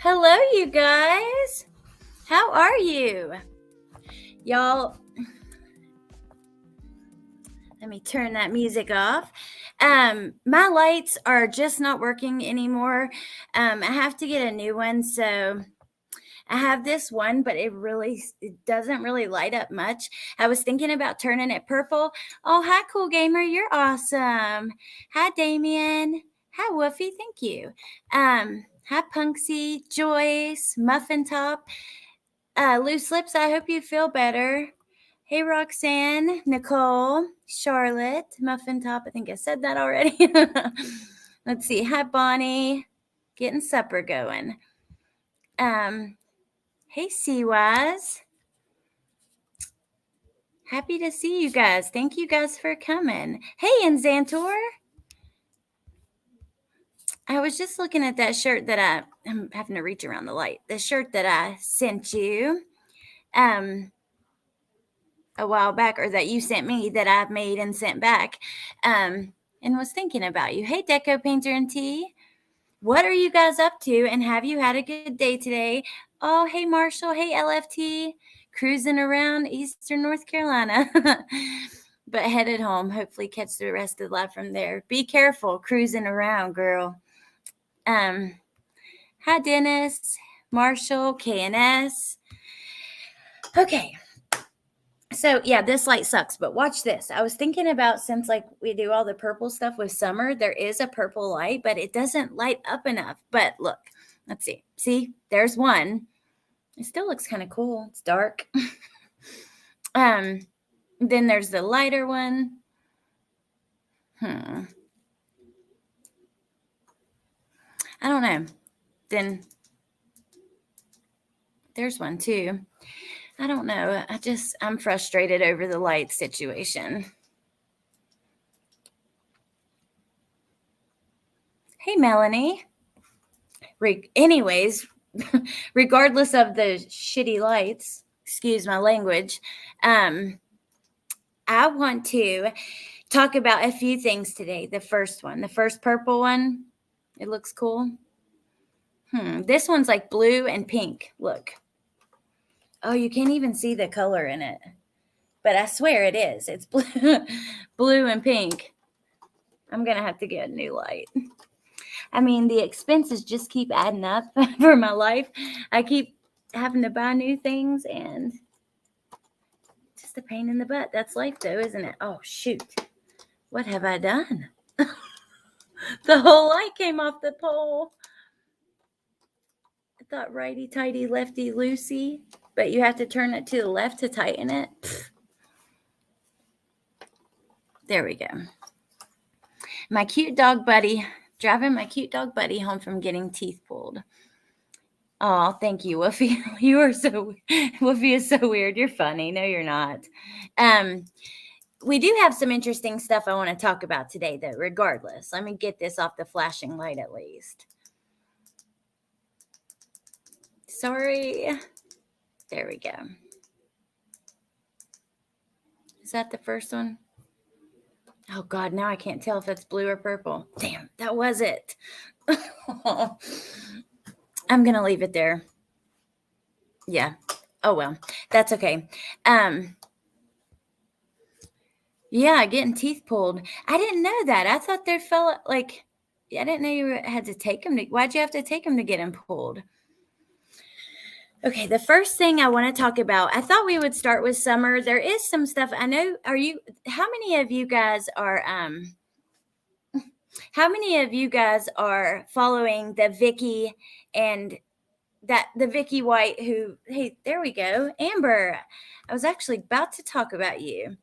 Hello, you guys. How are you? Y'all, let me turn that music off. My lights are just not working anymore. I have to get a new one. So I have this one, but it doesn't really light up much. I was thinking about turning it purple. Oh, hi, Cool Gamer. You're awesome. Hi, Damien. Hi, Woofy. Thank you. Hi, Punksy, Joyce, Muffin Top. Loose Lips, I hope you feel better. Hey, Roxanne, Nicole, Charlotte, Muffin Top. I think I said that already. Let's see. Hi, Bonnie. Getting supper going. Hey, Seawise. Happy to see you guys. Thank you guys for coming. Hey, and Xantor. I was just looking at that shirt that I'm having to reach around the light. The shirt that I sent you. A while back, or that you sent me, that I've made and sent back, and was thinking about you. Hey, Deco Painter and Tea, what are you guys up to, and have you had a good day today? Oh, hey, Marshall. Hey, LFT, cruising around Eastern North Carolina, but headed home. Hopefully catch the rest of the life from there. Be careful cruising around, girl. Hi, Dennis, Marshall, KNS. Okay. So yeah, this light sucks, but watch this. I was thinking about, since like we do all the purple stuff with summer, there is a purple light, but it doesn't light up enough. But look, let's see. See, there's one. It still looks kind of cool. It's dark. Then there's the lighter one. I don't know. Then there's one too. I don't know. I'm frustrated over the light situation. Hey, Melanie. Anyways, regardless of the shitty lights, excuse my language, I want to talk about a few things today. The first purple one, it looks cool. This one's like blue and pink. Look. Oh, you can't even see the color in it, but I swear it is. It's blue and pink. I'm going to have to get a new light. I mean, the expenses just keep adding up for my life. I keep having to buy new things, and just a pain in the butt. That's life, though, isn't it? Oh, shoot. What have I done? The whole light came off the pole. I thought righty-tighty, lefty-loosey, but you have to turn it to the left to tighten it. There we go. My cute dog buddy, driving my cute dog buddy home from getting teeth pulled. Oh, thank you, Woofy. You are so, Woofy is so weird. You're funny. No, you're not. We do have some interesting stuff I want to talk about today, though, regardless. Let me get this off the flashing light at least. Sorry. There we go. Is that the first one? Oh, God, now I can't tell if it's blue or purple. Damn, that was it. I'm going to leave it there. Yeah. Oh, well, that's okay. Yeah, getting teeth pulled. I didn't know that. I thought there felt like, I didn't know you had to take them. Why'd you have to take them to get them pulled? Okay, the first thing I want to talk about, I thought we would start with summer. There is some stuff. I know, how many of you guys are following the Vicky and the Vicky White hey, there we go. Amber, I was actually about to talk about you.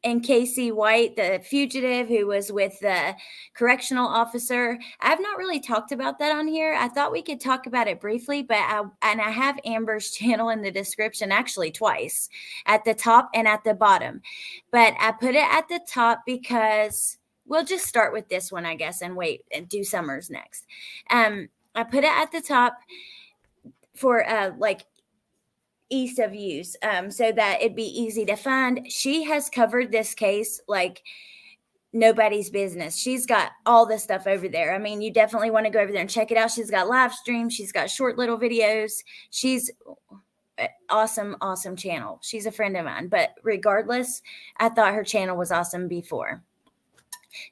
And Casey White, the fugitive who was with the correctional officer. I've not really talked about that on here. I thought we could talk about it briefly, but I have Amber's channel in the description, actually twice, at the top and at the bottom. But I put it at the top because we'll just start with this one, I guess, and wait and do Summers next. I put it at the top for ease of use, so that it'd be easy to find. She has covered this case like nobody's business. She's got all this stuff over there. I mean, you definitely want to go over there and check it out. She's got live streams, she's got short little videos. She's awesome, awesome channel. She's a friend of mine, but regardless, I thought her channel was awesome before.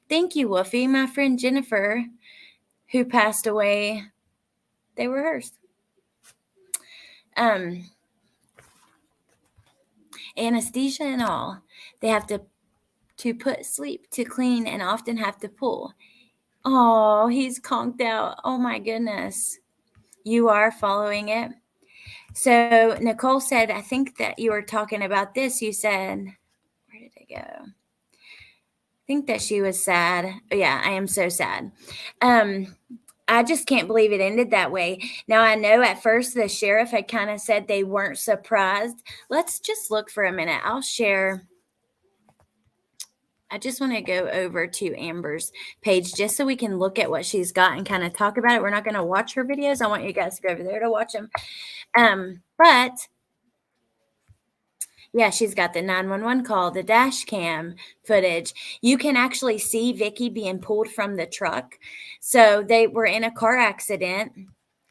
Thank you, Woofy. My friend Jennifer, who passed away, they were hers. Anesthesia and all. They have to put sleep, to clean, and often have to pull. Oh, he's conked out. Oh my goodness. You are following it. So Nicole said, I think that you were talking about this. You said, where did it go? I think that she was sad. Oh, yeah, I am so sad. I just can't believe it ended that way. Now, I know at first the sheriff had kind of said they weren't surprised. Let's just look for a minute. I'll share. I just want to go over to Amber's page just so we can look at what she's got and kind of talk about it. We're not going to watch her videos. I want you guys to go over there to watch them. But yeah, she's got the 911 call, the dash cam footage. You can actually see Vicky being pulled from the truck. So they were in a car accident.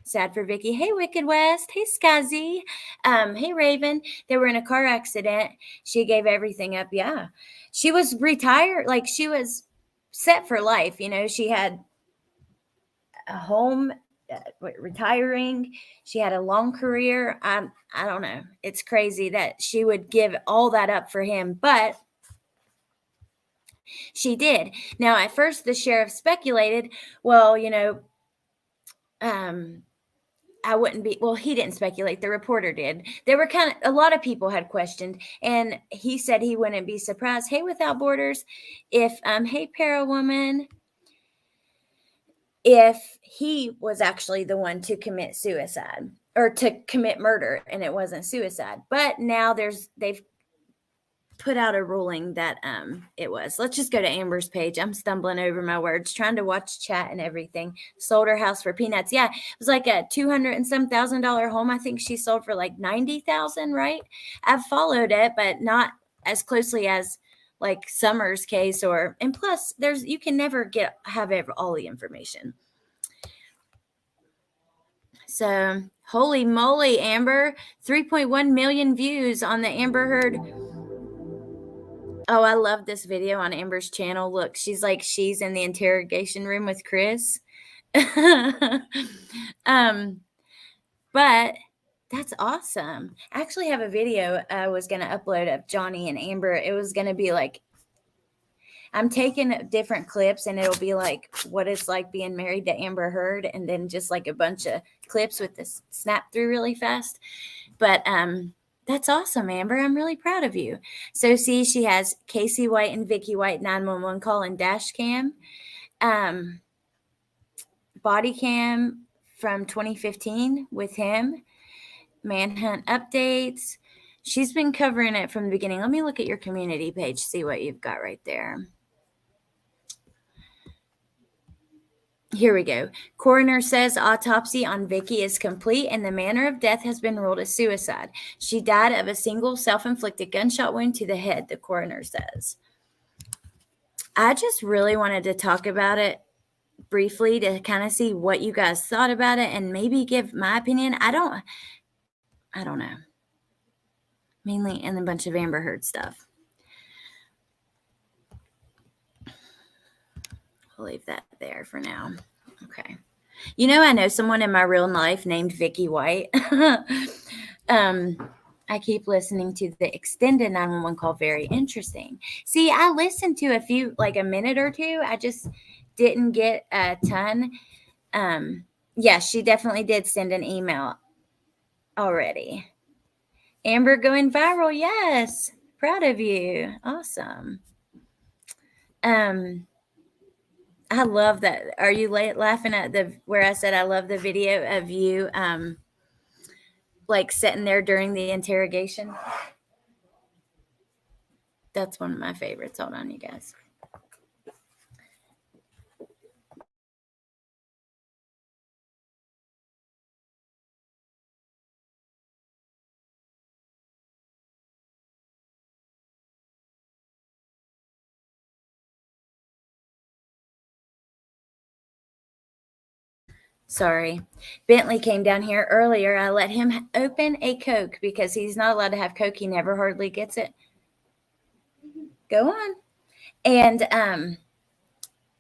Sad for Vicky. Hey, Wicked West. Hey, Skazzy. Hey, Raven. They were in a car accident. She gave everything up. Yeah. She was retired. Like, she was set for life. You know, she had a home, retiring. She had a long career. I don't know. It's crazy that she would give all that up for him, but she did. Now, at first, the sheriff speculated, well, you know, I wouldn't be, well, he didn't speculate. The reporter did. There were a lot of people had questioned, and he said he wouldn't be surprised. Hey, Without Borders, if, hey, Parawoman, if he was actually the one to commit suicide or to commit murder and it wasn't suicide. But now they've put out a ruling that it was. Let's just go to Amber's page. I'm stumbling over my words, trying to watch chat and everything. Sold her house for peanuts. Yeah, it was like a $200 and some $1,000 home. I think she sold for like $90,000, right? I've followed it, but not as closely as like Summer's case, and plus you can never have all the information. So holy moly, Amber, 3.1 million views on the Amber Heard. Oh, I love this video on Amber's channel. Look, she's in the interrogation room with Chris. But that's awesome. I actually have a video I was going to upload of Johnny and Amber. It was going to be like, I'm taking different clips and it'll be like what it's like being married to Amber Heard, and then just like a bunch of clips with this snap through really fast. But that's awesome, Amber. I'm really proud of you. So see, she has Casey White and Vicky White 911 call and dash cam. Body cam from 2015 with him. Manhunt updates. She's been covering it from the beginning. Let me look at your community page, see what you've got right there. Here we go. Coroner says autopsy on Vicky is complete and the manner of death has been ruled as suicide. She died of a single self-inflicted gunshot wound to the head, the coroner says. I just really wanted to talk about it briefly to kind of see what you guys thought about it and maybe give my opinion. I don't know. Mainly in a bunch of Amber Heard stuff. I'll leave that there for now. Okay. You know, I know someone in my real life named Vicky White. I keep listening to the extended 911 call. Very interesting. See, I listened to a few, like a minute or two. I just didn't get a ton. Yeah, she definitely did send an email already. Amber going viral. Yes. Proud of you. Awesome. I love that. Are you laughing at where I said I love the video of you like sitting there during the interrogation? That's one of my favorites. Hold on, you guys. Sorry. Bentley came down here earlier. I let him open a Coke because he's not allowed to have Coke. He never hardly gets it. Go on. And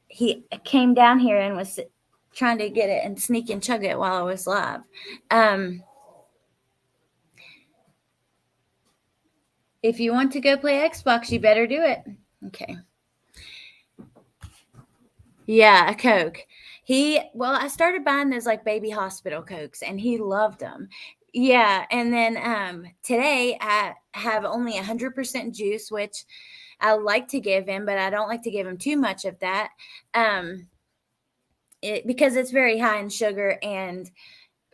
he came down here and was trying to get it and sneak and chug it while I was live. If you want to go play Xbox, you better do it. Okay. Yeah, a Coke. I started buying those like baby hospital Cokes and he loved them. Yeah, and then today I have only 100% juice, which I like to give him, but I don't like to give him too much of that. Because it's very high in sugar, and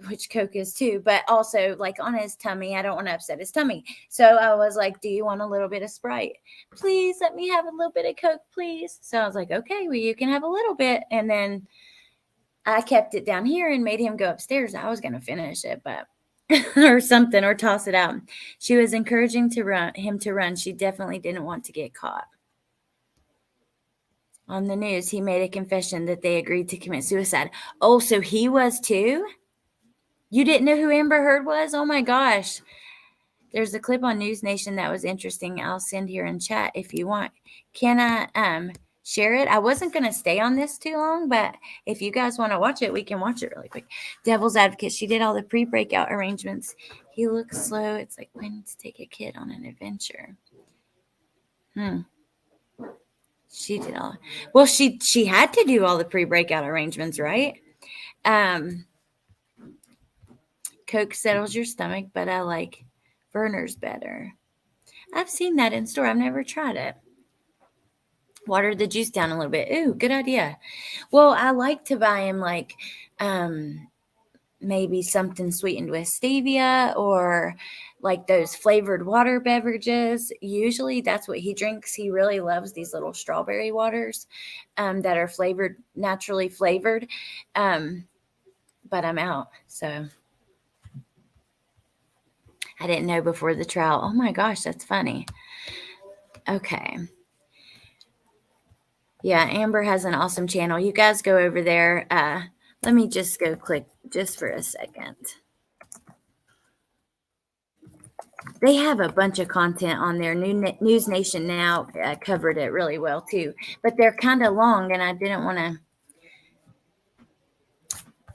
which Coke is too, but also like on his tummy, I don't want to upset his tummy. So I was like, do you want a little bit of Sprite? Please let me have a little bit of Coke, please. So I was like, okay, well, you can have a little bit. And then I kept it down here and made him go upstairs. I was going to finish it, but or something, or toss it out. She was encouraging him to run. She definitely didn't want to get caught. On the news, he made a confession that they agreed to commit suicide. Oh, so he was too? You didn't know who Amber Heard was? Oh my gosh. There's a clip on News Nation that was interesting. I'll send here in chat if you want. Can I share it? I wasn't going to stay on this too long, but if you guys want to watch it, we can watch it really quick. Devil's Advocate. She did all the pre-breakout arrangements. He looks slow. It's like when to take a kid on an adventure. She did all. Well, she had to do all the pre-breakout arrangements, right? Coke settles your stomach, but I like Verner's better. I've seen that in store. I've never tried it. Water the juice down a little bit. Ooh, good idea. Well, I like to buy him like maybe something sweetened with stevia, or like those flavored water beverages. Usually that's what he drinks. He really loves these little strawberry waters that are flavored, naturally flavored. But I'm out. So I didn't know before the trial. Oh my gosh, that's funny. Okay. Yeah, Amber has an awesome channel. You guys go over there. Let me just go click just for a second. They have a bunch of content on there. News Nation now covered it really well too, but they're kind of long, and I didn't want to.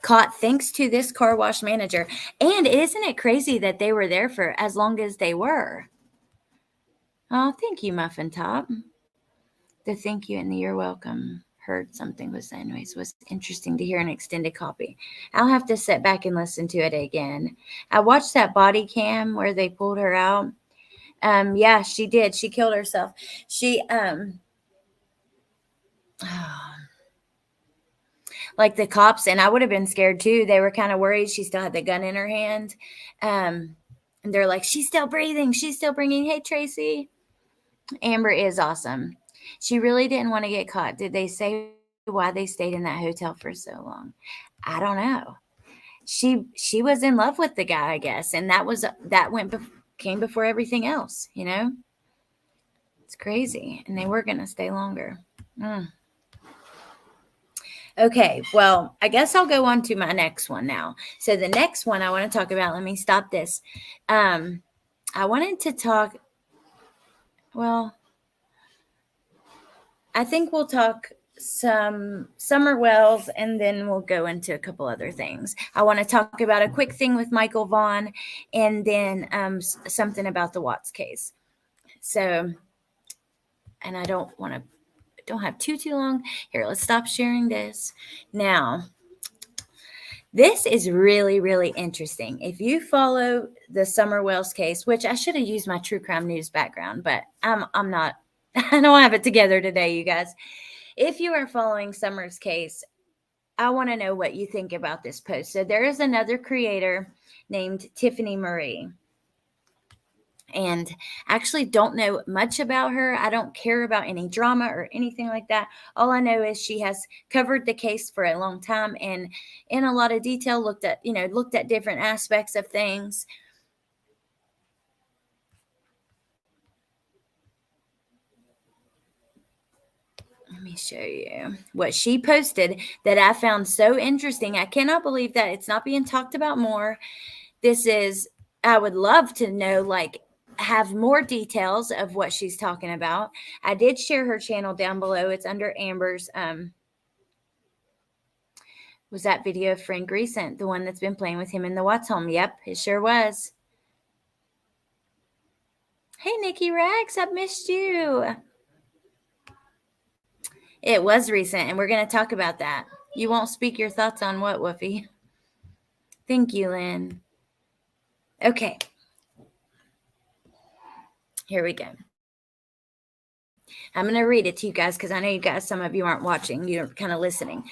Caught thanks to this car wash manager. And isn't it crazy that they were there for as long as they were? Oh, thank you, Muffin Top. The thank you and the you're welcome. Heard something was anyways was interesting to hear an extended copy. I'll have to sit back and listen to it again. I watched that body cam where they pulled her out. Yeah, she did. She killed herself. She like the cops, and I would have been scared too. They were kind of worried. She still had the gun in her hand. And they're like, she's still breathing. She's still bringing. Hey, Tracy. Amber is awesome. She really didn't want to get caught. Did they say why they stayed in that hotel for so long? I don't know. She was in love with the guy, I guess, and came before everything else. It's crazy, and they were gonna stay longer. Okay, well, I guess I'll go on to my next one now. So the next one I want to talk about. Let me stop this. I wanted to talk. Well, I think we'll talk some summer wells, and then we'll go into a couple other things. I want to talk about a quick thing with Michael Vaughn, and then something about the Watts case. So, and I don't have too long. Here, let's stop sharing this. Now, this is really, really interesting. If you follow the Summer Wells case, which I should have used my true crime news background, but I'm not, I don't have it together today, you guys. If you are following Summer's case, I want to know what you think about this post. So there is another creator named Tiffany Marie. And I actually don't know much about her. I don't care about any drama or anything like that. All I know is she has covered the case for a long time and in a lot of detail looked at different aspects of things. Let me show you what she posted that I found so interesting. I cannot believe that it's not being talked about more. I would love to know, like, have more details of what she's talking about. I did share her channel down below. It's under Amber's. Was that video of Frank recent, the one that's been playing with him in the Watts home? Yep, it sure was. Hey, Nikki Rex, I've missed you. It was recent, and we're going to talk about that. You won't speak your thoughts on what, Woofy? Thank you, Lynn. Okay. Here we go. I'm going to read it to you guys because I know you guys, some of you aren't watching. You're kind of listening.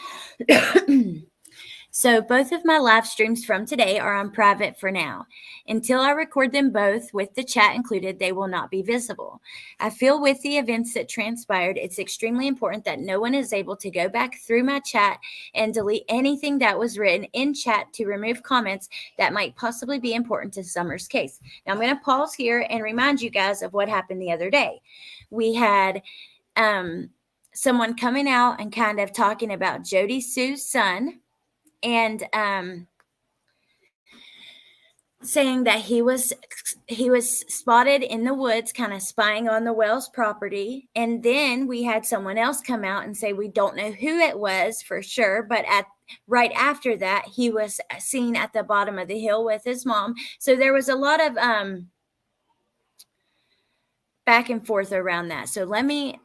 So both of my live streams from today are on private for now. Until I record them both with the chat included, they will not be visible. I feel with the events that transpired, it's extremely important that no one is able to go back through my chat and delete anything that was written in chat to remove comments that might possibly be important to Summer's case. Now I'm going to pause here and remind you guys of what happened the other day. We had someone coming out and kind of talking about Jody Sue's son, and saying that he was spotted in the woods kind of spying on the Wells property. And then we had someone else come out and say we don't know who it was for sure, but right after that he was seen at the bottom of the hill with his mom. So there was a lot of back and forth around that. So let me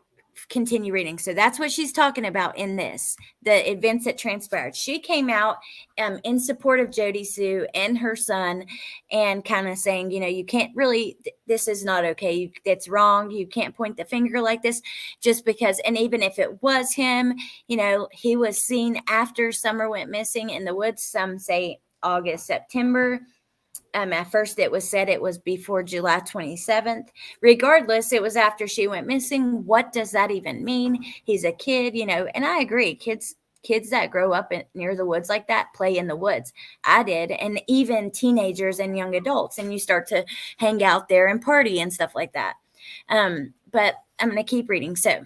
continue reading. So that's what she's talking about in this, the events that transpired. She came out in support of Jody Sue and her son, and kind of saying, you can't really, this is not okay. It's wrong. You can't point the finger like this just because, and even if it was him, he was seen after Summer went missing in the woods. Some say August, September. At first it was said it was before July 27th. Regardless, it was after she went missing. What does that even mean? He's a kid, and I agree. Kids that grow up near the woods like that play in the woods. I did. And even teenagers and young adults, and you start to hang out there and party and stuff like that. But I'm going to keep reading. So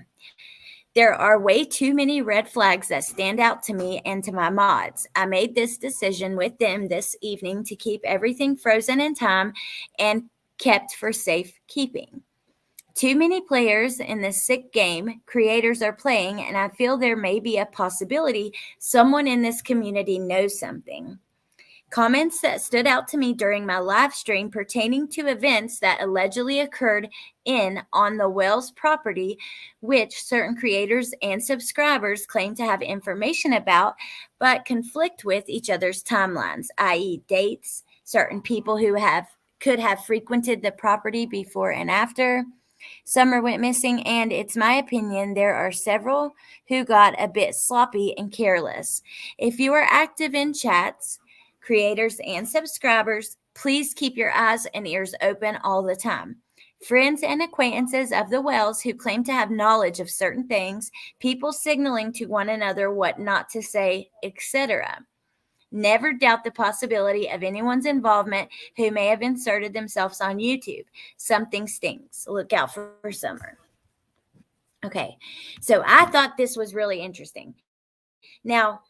there are way too many red flags that stand out to me and to my mods. I made this decision with them this evening to keep everything frozen in time and kept for safekeeping. Too many players in this sick game creators are playing, and I feel there may be a possibility someone in this community knows something. Comments that stood out to me during my live stream pertaining to events that allegedly occurred on the Wells property, which certain creators and subscribers claim to have information about, but conflict with each other's timelines, i.e. dates, certain people who could have frequented the property before and after Summer went missing, and it's my opinion there are several who got a bit sloppy and careless. If you are active in chats, creators and subscribers, please keep your eyes and ears open all the time. Friends and acquaintances of the Wells who claim to have knowledge of certain things, people signaling to one another what not to say, etc. Never doubt the possibility of anyone's involvement who may have inserted themselves on YouTube. Something stinks. Look out for Summer. Okay, so I thought this was really interesting. Now,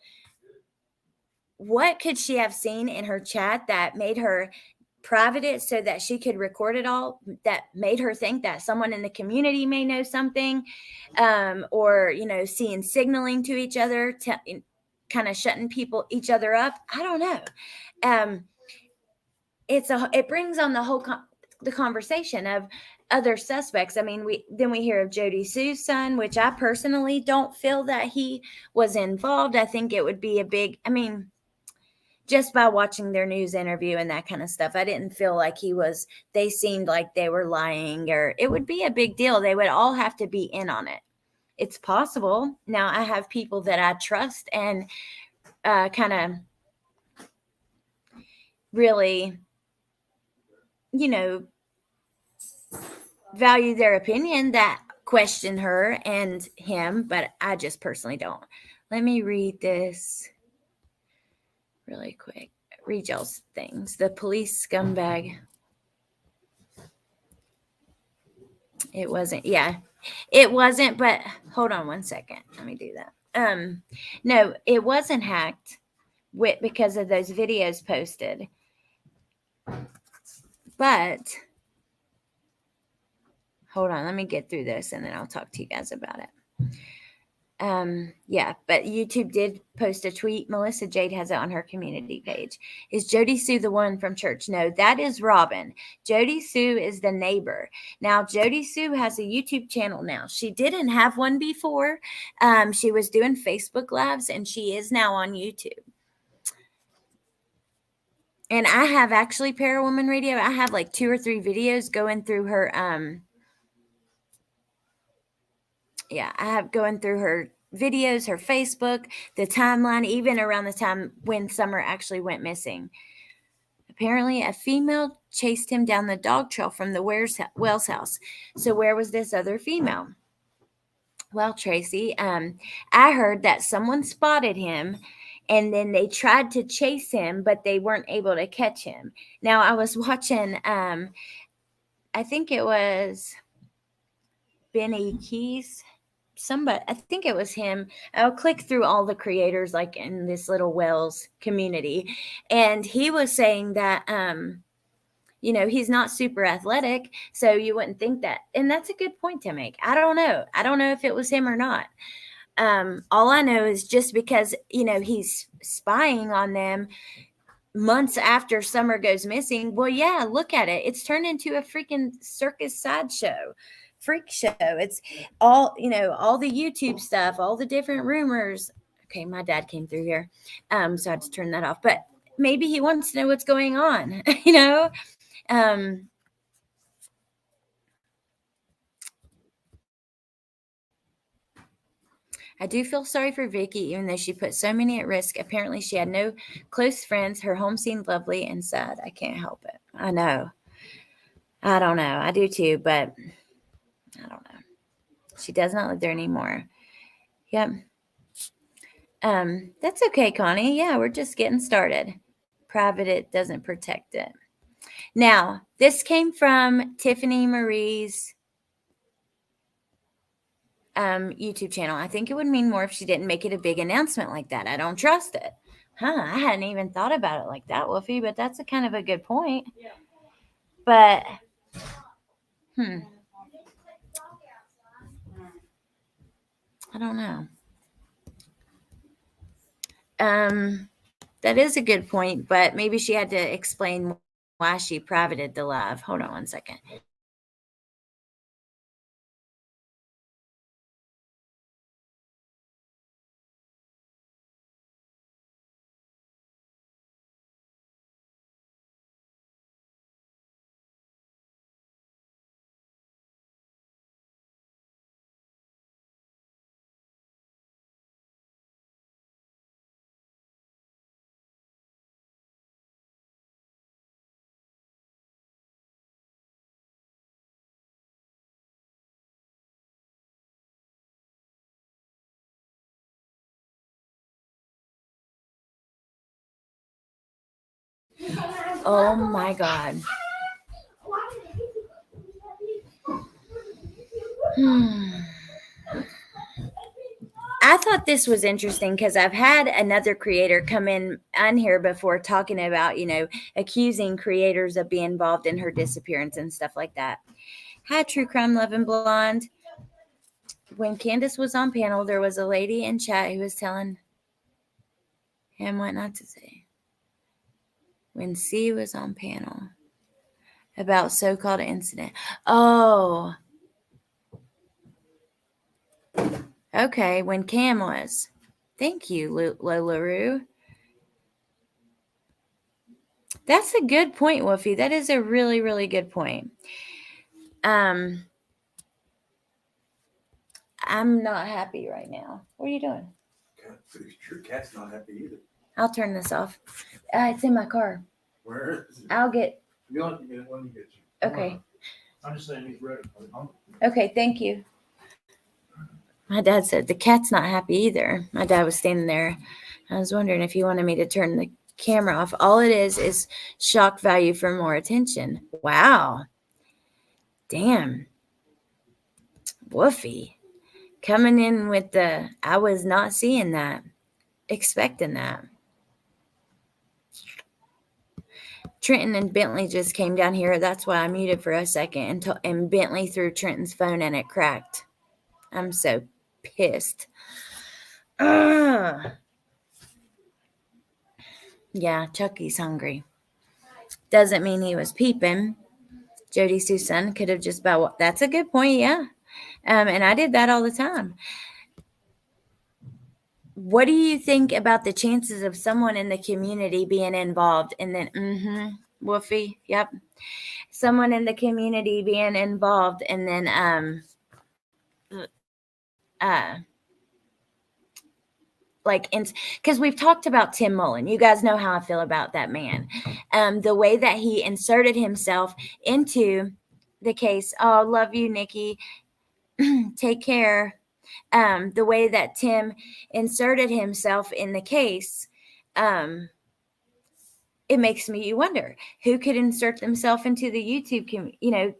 what could she have seen in her chat that made her private it so that she could record it all, that made her think that someone in the community may know something, or, seeing signaling to each other, kind of shutting each other up? I don't know. It brings on the whole the conversation of other suspects. I mean, we hear of Jody Sue's son, which I personally don't feel that he was involved. I think it would be a big, just by watching their news interview and that kind of stuff, I didn't feel like they seemed like they were lying, or it would be a big deal. They would all have to be in on it. It's possible. Now, I have people that I trust and kind of really, value their opinion that question her and him, but I just personally don't. Let me read this really quick. Read y'all's things. The police scumbag. It wasn't, yeah. It wasn't, but hold on one second. Let me do that. No, it wasn't hacked because of those videos posted. But hold on, let me get through this and then I'll talk to you guys about it. Yeah, but YouTube did post a tweet. Melissa Jade has it on her community page. Is Jody Sue the one from church? No, that is Robin. Jody Sue is the neighbor. Now, Jody Sue has a YouTube channel now. She didn't have one before. She was doing Facebook Lives, and she is now on YouTube. And I have actually Parawoman Radio. I have like 2 or 3 videos going through her. I have going through her videos, her Facebook, the timeline, even around the time when Summer actually went missing. Apparently, a female chased him down the dog trail from the Wells house. So where was this other female? Well, Tracy, I heard that someone spotted him and then they tried to chase him, but they weren't able to catch him. Now, I was watching, I think it was Benny Keys. Somebody, I think it was him. I'll click through all the creators like in this little Wells community, and he was saying that he's not super athletic, so you wouldn't think that. And that's a good point to make. I don't know if it was him or not. All I know is just because he's spying on them months after Summer goes missing. Well, yeah, look at it. It's turned into a freaking circus sideshow. Freak show. It's all all the YouTube stuff, all the different rumors. Okay, my dad came through here, so I had to turn that off. But maybe he wants to know what's going on. I do feel sorry for Vicky, even though she put so many at risk. Apparently, she had no close friends. Her home seemed lovely and sad. I can't help it. I know. I don't know. I do too, but I don't know. She does not live there anymore. Yep. That's okay, Connie. Yeah, we're just getting started. Private it doesn't protect it. Now, this came from Tiffany Marie's YouTube channel. I think it would mean more if she didn't make it a big announcement like that. I don't trust it. I hadn't even thought about it like that, Wolfie, but that's a kind of a good point. Yeah. But, I don't know. That is a good point, but maybe she had to explain why she privated the live. Hold on one second. Oh my God. I thought this was interesting because I've had another creator come in on here before talking about, accusing creators of being involved in her disappearance and stuff like that. Hi, True Crime Loving Blonde. When Candace was on panel, there was a lady in chat who was telling him what not to say. When C was on panel about so-called incident. Oh. Okay, when Cam was. Thank you, Lolaroo. That's a good point, Wolfie. That is a really, really good point. I'm not happy right now. What are you doing? Your cat's not happy either. I'll turn this off. It's in my car. Where is it? I'll get. You'll have to get it when you get you. Okay. I'm just saying he's ready. Okay, thank you. My dad said the cat's not happy either. My dad was standing there. I was wondering if he wanted me to turn the camera off. All it is shock value for more attention. Wow. Damn. Woofy. Coming in with the, I was not seeing that, expecting that. Trenton and Bentley just came down here. That's why I muted for a second. And Bentley threw Trenton's phone and it cracked. I'm so pissed. Ugh. Yeah, Chucky's hungry. Doesn't mean he was peeping. Jody Sue's son could have just about. That's a good point, yeah. And I did that all the time. What do you think about the chances of someone in the community being involved? And then, Woofy, yep. Someone in the community being involved, and then, like, because we've talked about Tim Mullen. You guys know how I feel about that man. The way that he inserted himself into the case. Oh, love you, Nikki. Take care. The way that Tim inserted himself in the case, it makes me wonder who could insert themselves into the YouTube community.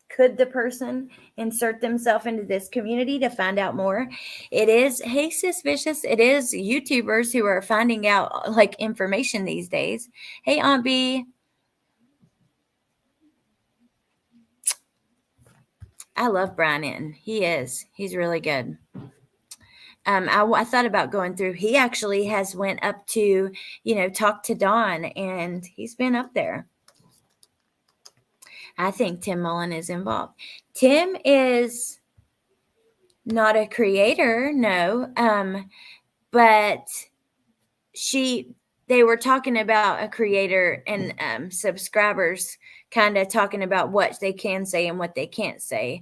Could the person insert themselves into this community to find out more? It is, hey, Sis Vicious, it is YouTubers who are finding out like information these days. Hey, Aunt B. I love Brian. He's really good. I thought about going through. He actually has went up to, talk to Dawn, and he's been up there. I think Tim Mullen is involved. Tim is not a creator, no. But they were talking about a creator and subscribers kind of talking about what they can say and what they can't say.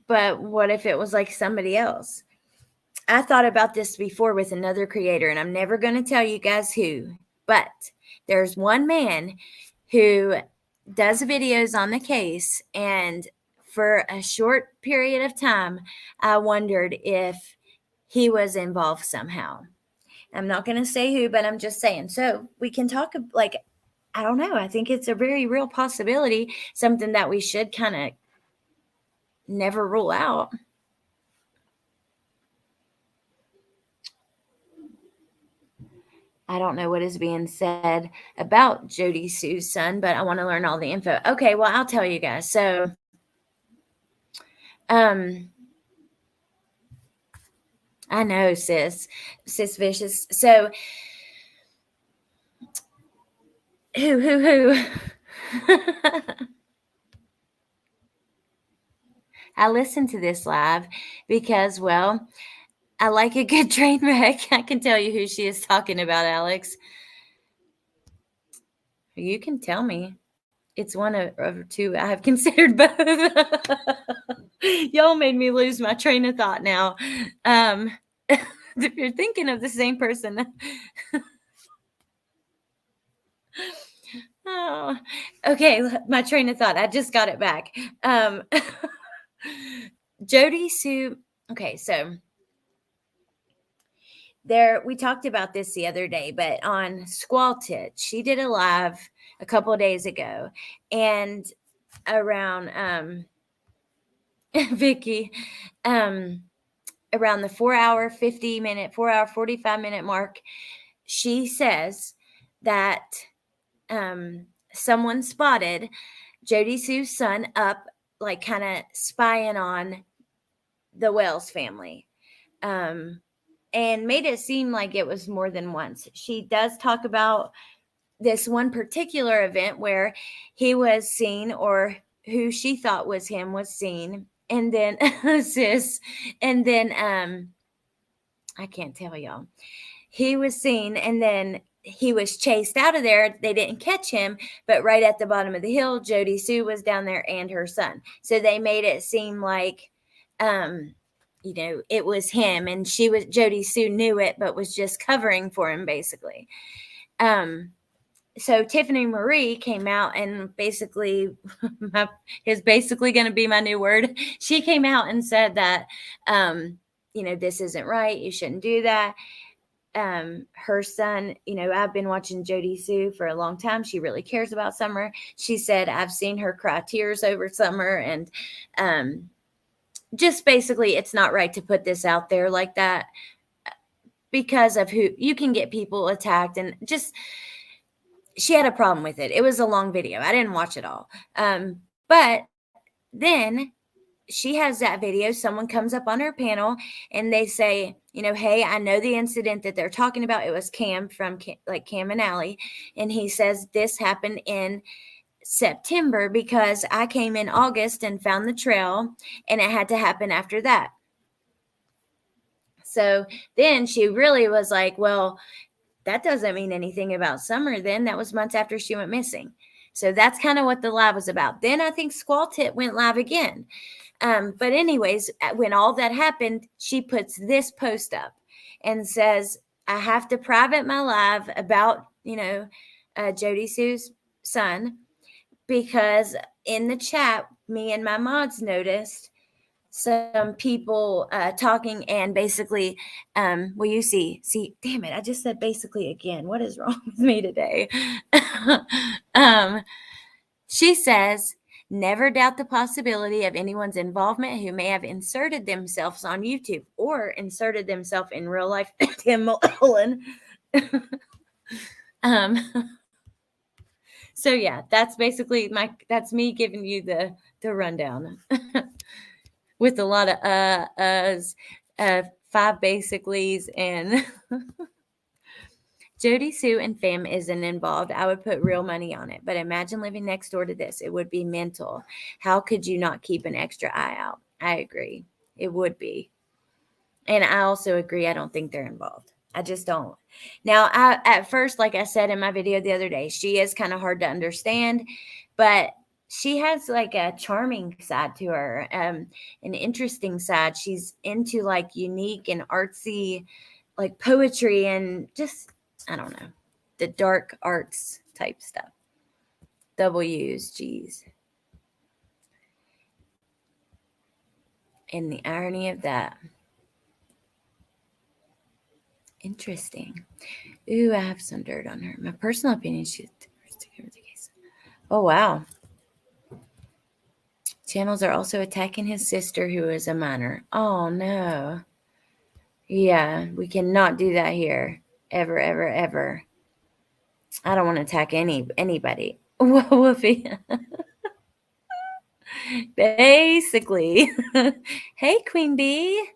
But what if it was like somebody else? I thought about this before with another creator, and I'm never going to tell you guys who, but there's one man who does videos on the case, and for a short period of time, I wondered if he was involved somehow. I'm not going to say who, but I'm just saying. So we can talk, like, I don't know. I think it's a very real possibility, something that we should kind of never rule out. I don't know what is being said about Jody Sue's son, but I want to learn all the info. Okay, well, I'll tell you guys. So, I know, sis Vicious. So, who? I listened to this live because, well, I like a good train wreck. I can tell you who she is talking about, Alex. You can tell me. It's one of two. I have considered both. Y'all made me lose my train of thought now. If you're thinking of the same person. Oh, okay, my train of thought. I just got it back. Jody Sue. Okay, so we talked about this the other day, but on Squall Tit, she did a live a couple of days ago, and around Vicky, around the 4 hour 45 minute mark, she says that someone spotted Jody Sue's son up, like kind of spying on the Wells family. And made it seem like it was more than once. She does talk about this one particular event where he was seen, or who she thought was him was seen. And then I can't tell y'all. He was seen, and then he was chased out of there. They didn't catch him, but right at the bottom of the hill, Jody Sue was down there and her son. So they made it seem like it was him, and Jody Sue knew it, but was just covering for him, basically. So Tiffany Marie came out and basically, is basically going to be my new word. She came out and said that, this isn't right. You shouldn't do that. her son, I've been watching Jody Sue for a long time. She really cares about Summer. She said, I've seen her cry tears over Summer. And just basically, it's not right to put this out there like that because of who you can get people attacked. And just, she had a problem with it. It was a long video. I didn't watch it all. But then she has that video. Someone comes up on her panel and they say, hey, I know the incident that they're talking about. It was Cam from Cam and Allie. And he says this happened in September because I came in August and found the trail and it had to happen after that. So then she really was like, well, that doesn't mean anything about Summer then. That was months after she went missing. So that's kind of what the live was about. Then I think Squall Tit went live again. But anyways, when all that happened, she puts this post up and says, I have to private my live about, Jody Sue's son, because in the chat, me and my mods noticed some people talking and basically, well, you see, damn it, I just said basically again. What is wrong with me today? She says, never doubt the possibility of anyone's involvement who may have inserted themselves on YouTube or inserted themselves in real life. Tim Mullen. So yeah, that's basically that's me giving you the rundown with a lot of uhs, 5 basicallys, and Jody Sue and fam isn't involved. I would put real money on it. But imagine living next door to this. It would be mental. How could you not keep an extra eye out? I agree. It would be. And I also agree. I don't think they're involved. I just don't. Now, at first, like I said in my video the other day, she is kind of hard to understand. But she has like a charming side to her, an interesting side. She's into like unique and artsy, like poetry and just, I don't know, the dark arts type stuff. W's, G's. And the irony of that. Interesting. Ooh, I have some dirt on her. My personal opinion, she's the case. Oh, wow. Channels are also attacking his sister, who is a minor. Oh, no. Yeah, we cannot do that here. Ever, ever, ever. I don't want to attack anybody. Woofy. Basically. Hey, Queen Bee.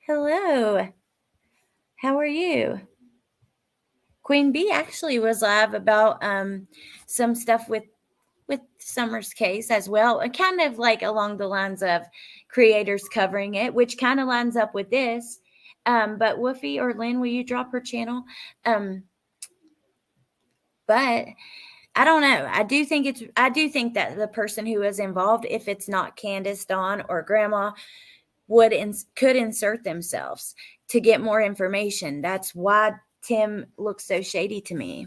Hello. How are you? Queen Bee actually was live about some stuff with Summer's case as well, and kind of like along the lines of creators covering it, which kind of lines up with this. But Woofy or Lynn, will you drop her channel? But I don't know. I do think that the person who is involved, if it's not Candace, Dawn, or Grandma, could insert themselves to get more information. That's why Tim looks so shady to me.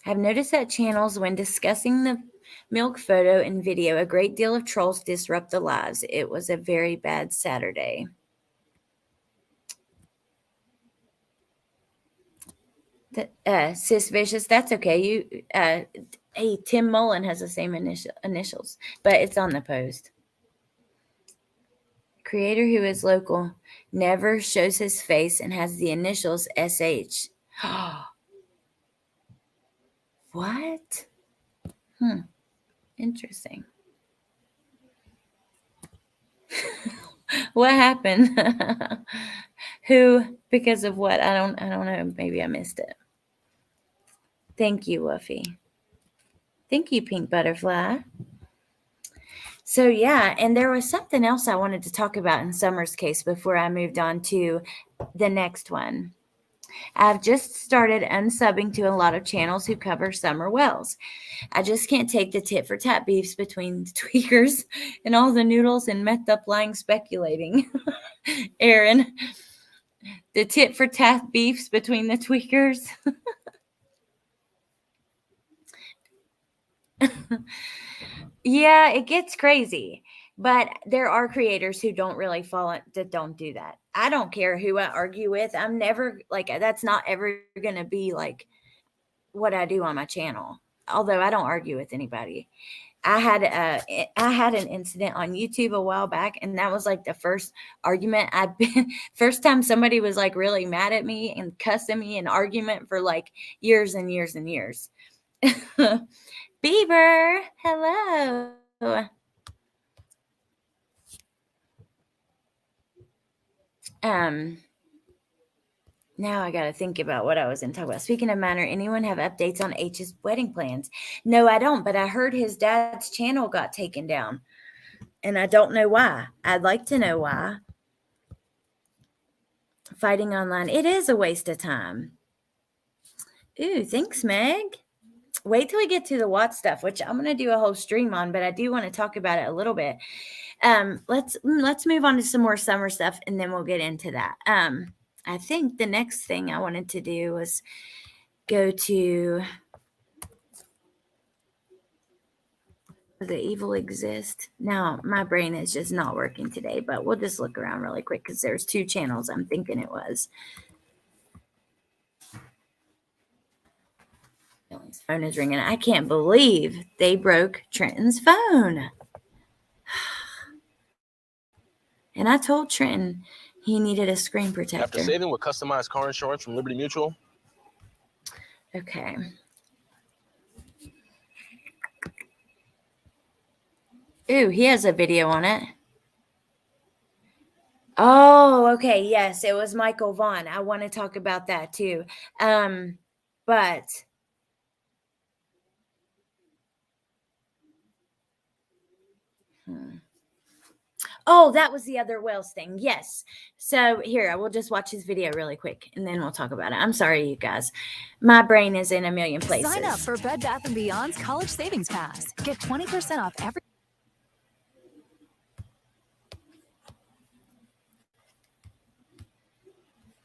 I've noticed that channels, when discussing the milk photo and video, a great deal of trolls disrupt the lives. It was a very bad Saturday. Sis Vicious, that's okay. Hey, Tim Mullen has the same initials, but it's on the post. Creator who is local never shows his face and has the initials SH. What? Interesting. What happened? Who? Because of what? I don't know. Maybe I missed it. Thank you, Woofy. Thank you, Pink Butterfly. So yeah, and there was something else I wanted to talk about in Summer's case before I moved on to the next one. I've just started unsubbing to a lot of channels who cover Summer Wells. I just can't take the tit for tat beefs between the tweakers and all the noodles and methed up lying speculating. Aaron, the tit for tat beefs between the tweakers. Yeah, it gets crazy. But there are creators who don't really that don't do that. I don't care who I argue with. I'm never like, that's not ever going to be like what I do on my channel. Although I don't argue with anybody. I had an incident on YouTube a while back, and that was like the first argument I'd been first time somebody was like really mad at me and cussing me in argument for like years and years and years. Beaver, hello. Now I got to think about what I was going to talk about. Speaking of minor, anyone have updates on H's wedding plans? No, I don't, but I heard his dad's channel got taken down, and I don't know why. I'd like to know why. Fighting online, it is a waste of time. Ooh, thanks, Meg. Wait till we get to the Watts stuff, which I'm going to do a whole stream on, but I do want to talk about it a little bit. Let's move on to some more summer stuff, and then we'll get into that. I think the next thing I wanted to do was go to The Evil Exist. Now, my brain is just not working today, but we'll just look around really quick because there's 2 channels I'm thinking it was. His phone is ringing. I can't believe they broke Trenton's phone. And I told Trenton he needed a screen protector. After saving with customized car insurance from Liberty Mutual. Okay. Ooh, he has a video on it. Oh, okay. Yes, it was Michael Vaughn. I want to talk about that too. But oh, that was the other Wells thing. Yes. So here, I will just watch his video really quick, and then we'll talk about it. I'm sorry, you guys. My brain is in a million places. Sign up for Bed Bath & Beyond's College Savings Pass. Get 20% off every...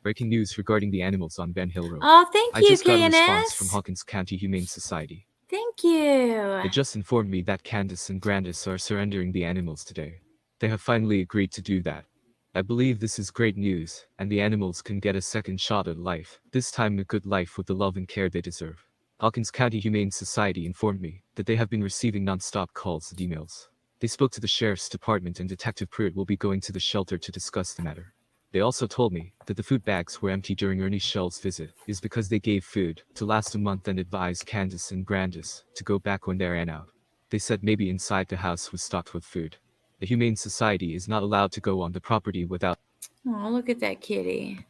Breaking news regarding the animals on Ben Hill Road. Oh, thank you, I just got a KNS. response from Hawkins County Humane Society. Thank you. They just informed me that Candace and Grandis are surrendering the animals today. They have finally agreed to do that. I believe this is great news, and the animals can get a second shot at life, this time a good life with the love and care they deserve. Hawkins County Humane Society informed me that they have been receiving non-stop calls and emails. They spoke to the Sheriff's Department, and Detective Pruitt will be going to the shelter to discuss the matter. They also told me that the food bags were empty during Ernie Shell's visit is because they gave food to last a month and advised Candace and Grandis to go back when they ran out. They said maybe inside the house was stocked with food. The Humane Society is not allowed to go on the property without Oh, look at that kitty.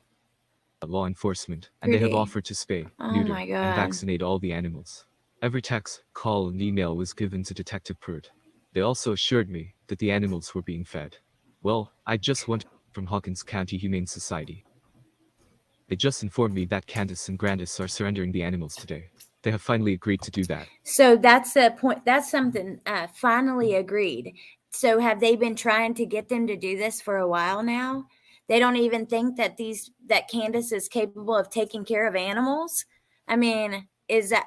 law enforcement, and they have offered to spay, neuter, my and God. vaccinate all the animals. Every text, call, and email was given to Detective Pruitt. They also assured me that the animals were being fed. Well, I just went from Hawkins County Humane Society. They just informed me that Candace and Grandis are surrendering the animals today. They have finally agreed to do that. So that's the point. That's something finally agreed. So have they been trying to get them to do this for a while now? They don't even think that Candace is capable of taking care of animals. I mean, is that?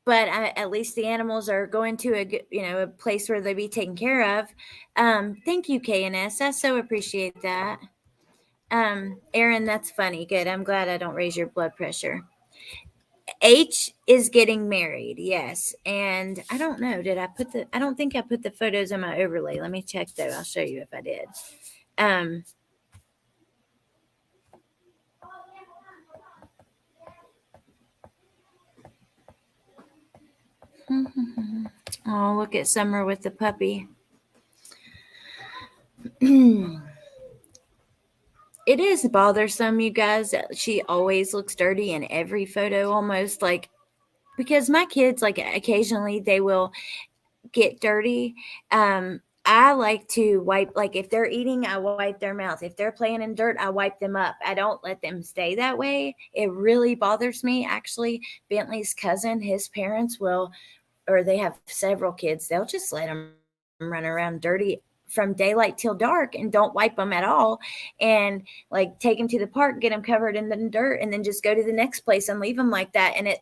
But at least the animals are going to a place where they be taken care of. Thank you, KNS. I so appreciate that. Aaron, that's funny. Good. I'm glad I don't raise your blood pressure. H is getting married. Yes. And I don't know. I don't think I put the photos on my overlay. Let me check though. I'll show you if I did. Oh, look at Summer with the puppy. It is bothersome, you guys. She always looks dirty in every photo almost, like, because my kids, like, occasionally they will get dirty. I like to wipe, like, if they're eating, I wipe their mouth. If they're playing in dirt, I wipe them up. I don't let them stay that way. It really bothers me. Actually, Bentley's cousin, his parents will, or they have several kids, they'll just let them run around dirty from daylight till dark and don't wipe them at all, and like take them to the park, get them covered in the dirt, and then just go to the next place and leave them like that. And it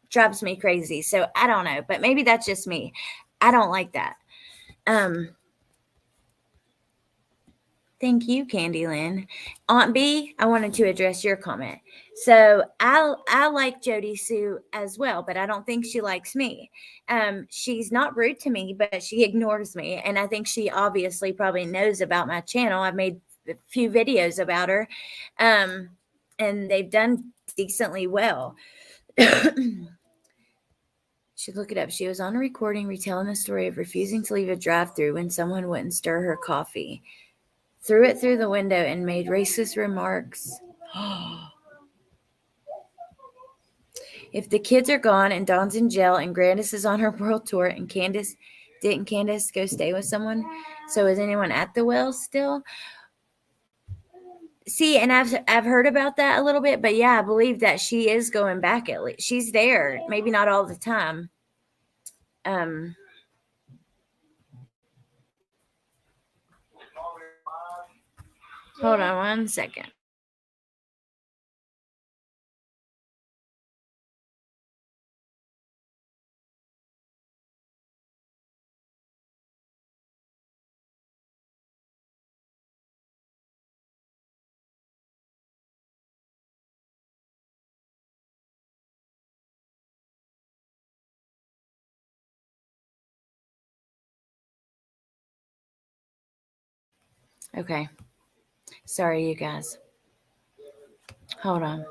drives me crazy. So I don't know, but maybe that's just me. I don't like that. Thank you, Candyland. Aunt B, I wanted to address your comment. So I like Jody Sue as well, but I don't think she likes me. She's not rude to me, but she ignores me. And I think she obviously probably knows about my channel. I've made a few videos about her. And they've done decently well. Should look it up. She was on a recording retelling the story of refusing to leave a drive-thru when someone wouldn't stir her coffee. Threw it through the window and made racist remarks. If the kids are gone and Dawn's in jail and Grandis is on her world tour and didn't Candace go stay with someone? So is anyone at the wells still? See, and I've heard about that a little bit, but yeah, I believe that she is going back at least. She's there, maybe not all the time. Hold on one second. Okay. Sorry, you guys. Hold on.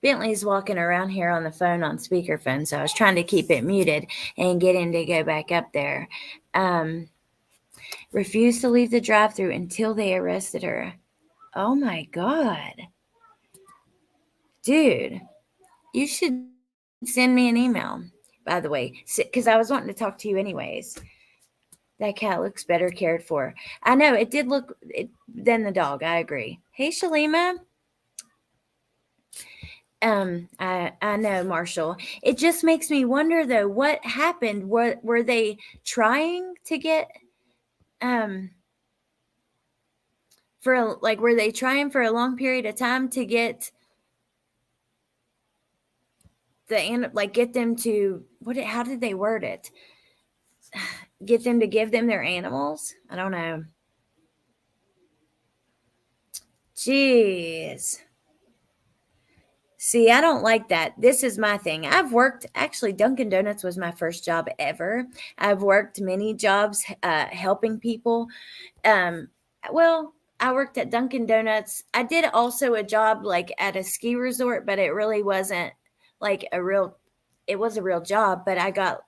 Bentley's walking around here on the phone on speakerphone, so I was trying to keep it muted and get him to go back up there. Refused to leave the drive-thru until they arrested her. Oh my God. Dude, you should send me an email, by the way, because I was wanting to talk to you anyways. That cat looks better cared for. I know, it did look than the dog. I agree. Hey, Shalima. I know, Marshall. It just makes me wonder, though, what happened? Were they trying to get were they trying for a long period of time to get get them to how did they word it? Get them to give them their animals? I don't know. Jeez. See, I don't like that. This is my thing. Actually, Dunkin' Donuts was my first job ever. I've worked many jobs helping people. Well, I worked at Dunkin' Donuts. I did also a job at a ski resort, but it really wasn't it was a real job, but I got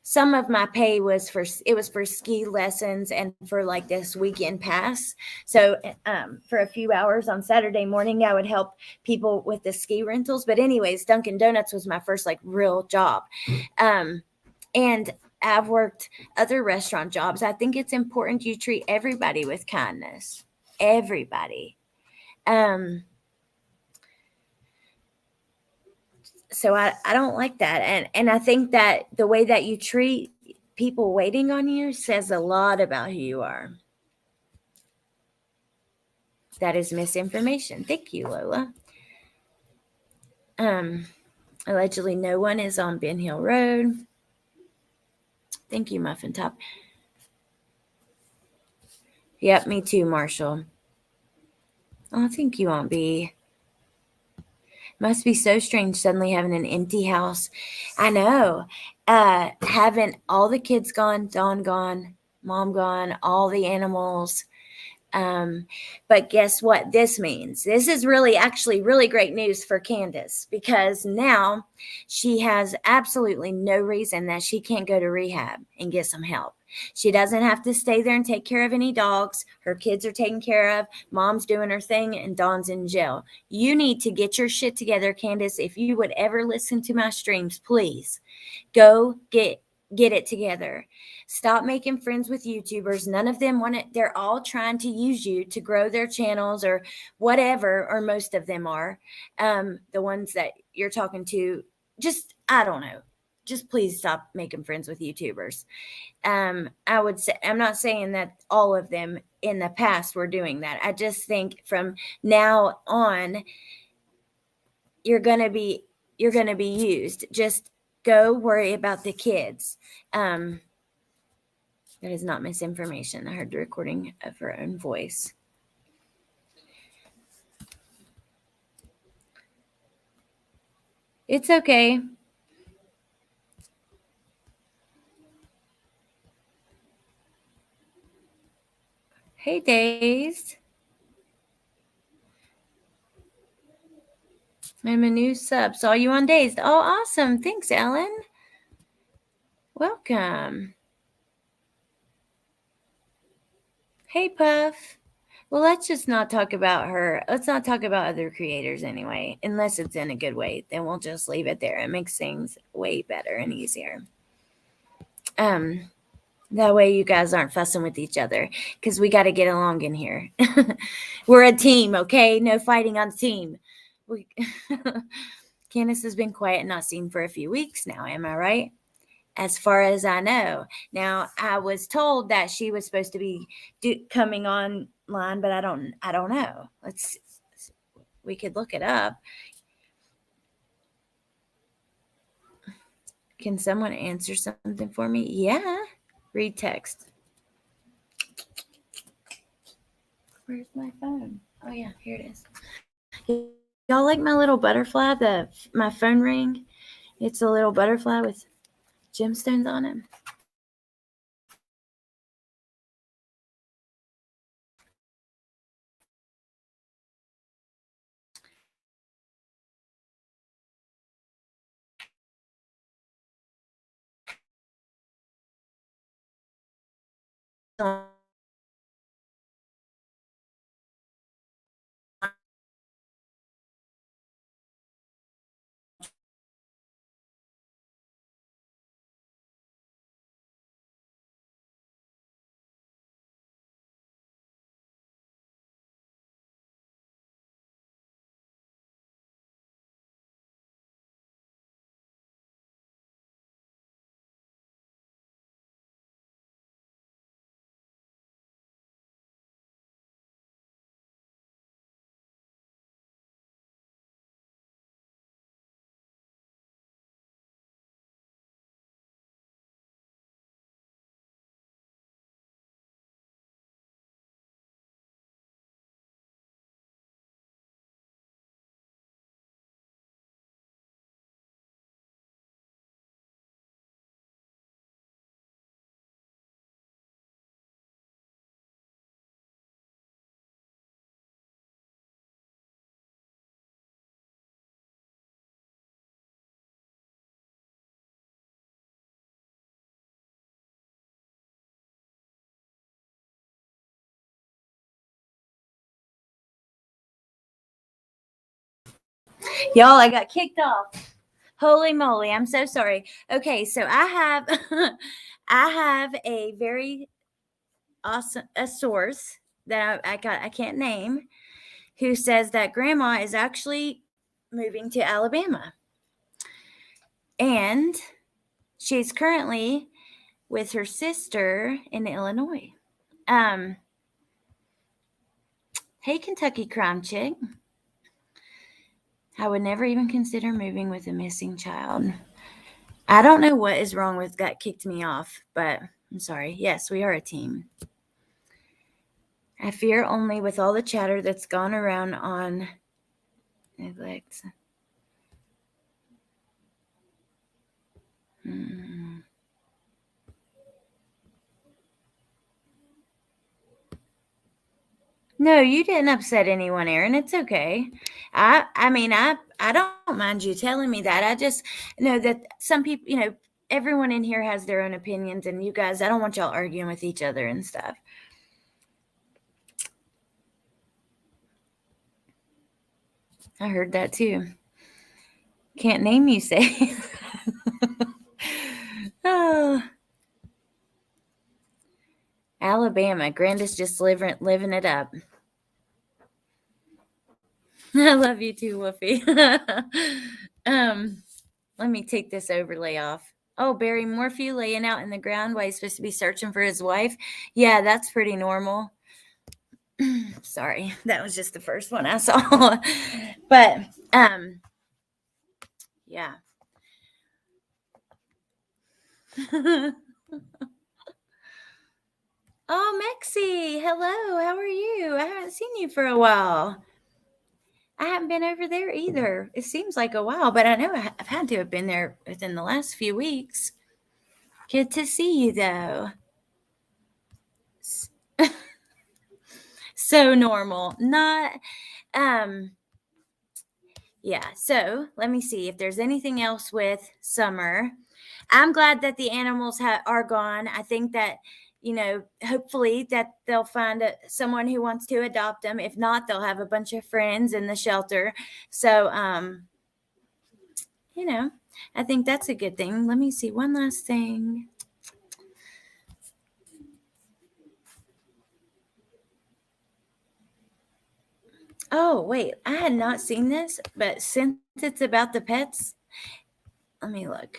some of my pay was for ski lessons and for this weekend pass. So for a few hours on Saturday morning, I would help people with the ski rentals. But anyways, Dunkin' Donuts was my first real job. And I've worked other restaurant jobs. I think it's important you treat everybody with kindness. Everybody. So I don't like that. And I think that the way that you treat people waiting on you says a lot about who you are. That is misinformation. Thank you, Lola. Allegedly no one is on Ben Hill Road. Thank you, Muffin Top. Yep, me too, Marshall. Oh, thank you, Aunt B. Must be so strange suddenly having an empty house. I know. Having all the kids gone, Dawn gone, Mom gone, all the animals. But guess what this means? This is actually really great news for Candace, because now she has absolutely no reason that she can't go to rehab and get some help. She doesn't have to stay there and take care of any dogs. Her kids are taken care of. Mom's doing her thing and Dawn's in jail. You need to get your shit together, Candace. If you would ever listen to my streams, please go get it together. Stop making friends with YouTubers. None of them want it. They're all trying to use you to grow their channels or whatever, or most of them are. The ones that you're talking to just, I don't know. Just please stop making friends with YouTubers. I would say, I'm not saying that all of them in the past were doing that. I just think from now on, you're going to be used. Just go worry about the kids. That is not misinformation. I heard the recording of her own voice. It's okay. Hey, Days. I'm a new sub. Saw you on Dazed. Oh, awesome. Thanks, Ellen. Welcome. Hey, Puff. Well, let's just not talk about her. Let's not talk about other creators anyway, unless it's in a good way. Then we'll just leave it there. It makes things way better and easier. That way you guys aren't fussing with each other, because we got to get along in here. We're a team, okay? No fighting on the team. Candace has been quiet and not seen for a few weeks now. Am I right? As far as I know. Now, I was told that she was supposed to be coming online, but I don't know. We could look it up. Can someone answer something for me? Yeah. Read text. Where's my phone? Oh yeah, here it is. Y'all like my little butterfly, my phone ring? It's a little butterfly with gemstones on it. Y'all, I got kicked off. Holy moly, I'm so sorry. Okay, so I have a very awesome source that I can't name, who says that grandma is actually moving to Alabama. And she's currently with her sister in Illinois. Hey, Kentucky Crime Chick. I would never even consider moving with a missing child. I don't know what is wrong with that kicked me off, but I'm sorry. Yes, we are a team. I fear only with all the chatter that's gone around on neglect. No, you didn't upset anyone, Aaron. It's okay. I mean, I don't mind you telling me that. I just know that some people, everyone in here has their own opinions, and you guys, I don't want y'all arguing with each other and stuff. I heard that too. Can't name, you say. Oh. Alabama. Granda's just living it up. I love you too, Woofy. Let me take this overlay off. Oh, Barry Morphew laying out in the ground while he's supposed to be searching for his wife. Yeah, that's pretty normal. Sorry, that was just the first one I saw. But yeah. Oh, Mexi, hello. How are you? I haven't seen you for a while. I haven't been over there either. It seems like a while, but I know I've had to have been there within the last few weeks. Good to see you, though. So normal. Not, yeah. So let me see if there's anything else with summer. I'm glad that the animals are gone. I think that, hopefully that they'll find someone who wants to adopt them. If not, they'll have a bunch of friends in the shelter. So, I think that's a good thing. Let me see one last thing. Oh, wait, I had not seen this, but since it's about the pets, let me look.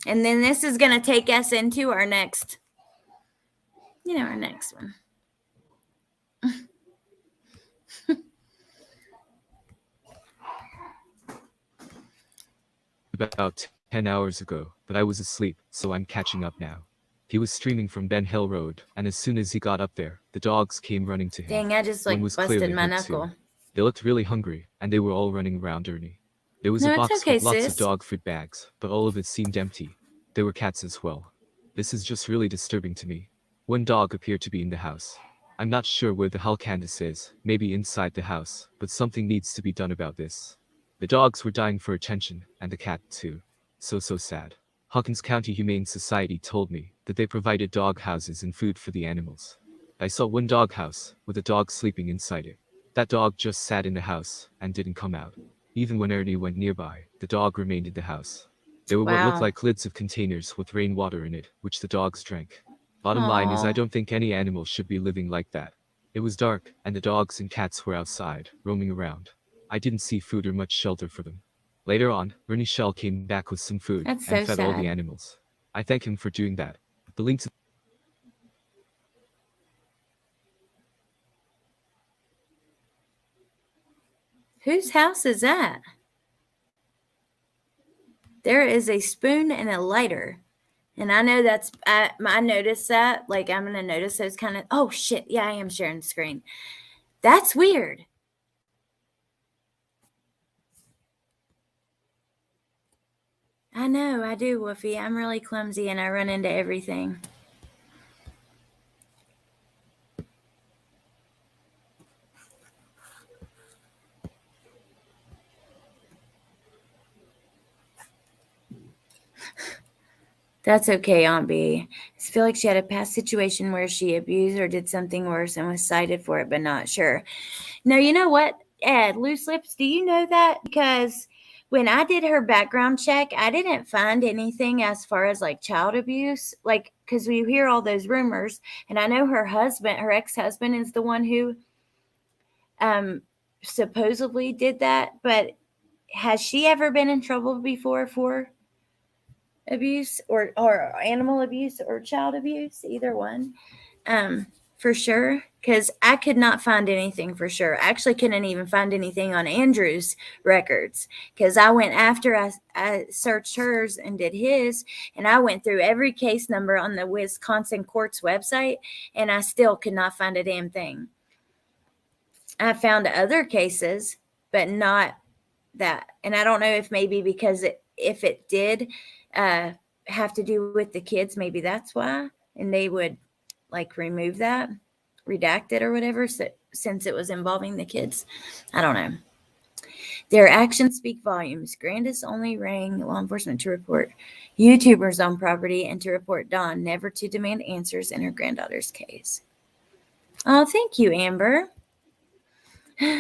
And then this is going to take us into our next, our next one. About 10 hours ago, but I was asleep, so I'm catching up now. He was streaming from Ben Hill Road, and as soon as he got up there, the dogs came running to him. Dang, I just One was busted clearly my hurt too. knuckle. They looked really hungry, and they were all running around Ernie. There was No, a it's box okay, with lots of sis. dog food bags, but all of it seemed empty. There were cats as well. This is just really disturbing to me. One dog appeared to be in the house. I'm not sure where the hell Candace is, maybe inside the house, but something needs to be done about this. The dogs were dying for attention, and the cat too. So sad. Hawkins County Humane Society told me that they provided dog houses and food for the animals. I saw one dog house with a dog sleeping inside it. That dog just sat in the house and didn't come out. Even when Ernie went nearby, the dog remained in the house. There were what looked Wow. like lids of containers with rainwater in it, which the dogs drank. Bottom line is I don't think any animal should be living like that. It was dark, and the dogs and cats were outside, roaming around. I didn't see food or much shelter for them. Later on, Ernie Shell came back with some food That's and so fed all the sad. animals. I thank him for doing that. The link to Whose house is that? There is a spoon and a lighter. And I know I noticed that. Like, I'm going to notice those kind of, oh, shit. Yeah, I am sharing the screen. That's weird. I know, I do, Woofy. I'm really clumsy and I run into everything. That's okay, Aunt B. I feel like she had a past situation where she abused or did something worse and was cited for it, but not sure. No, you know what, Ed, Loose Lips, do you know that? Because when I did her background check, I didn't find anything as far as like child abuse, like, because we hear all those rumors, and I know her ex-husband is the one who supposedly did that, but has she ever been in trouble before for abuse or animal abuse or child abuse? Either one, for sure, because I could not find anything for sure. I actually couldn't even find anything on Andrew's records, because I went after I searched hers and did his, and I went through every case number on the Wisconsin court's website, and I still could not find a damn thing. I found other cases, but not that. And I don't know if maybe because if it did have to do with the kids, maybe that's why, and they would like remove that, redact it or whatever, since it was involving the kids. I don't know. Their actions speak volumes. Grandis only rang law enforcement to report YouTubers on property and to report Dawn, never to demand answers in her granddaughter's case. Oh, thank you, Amber.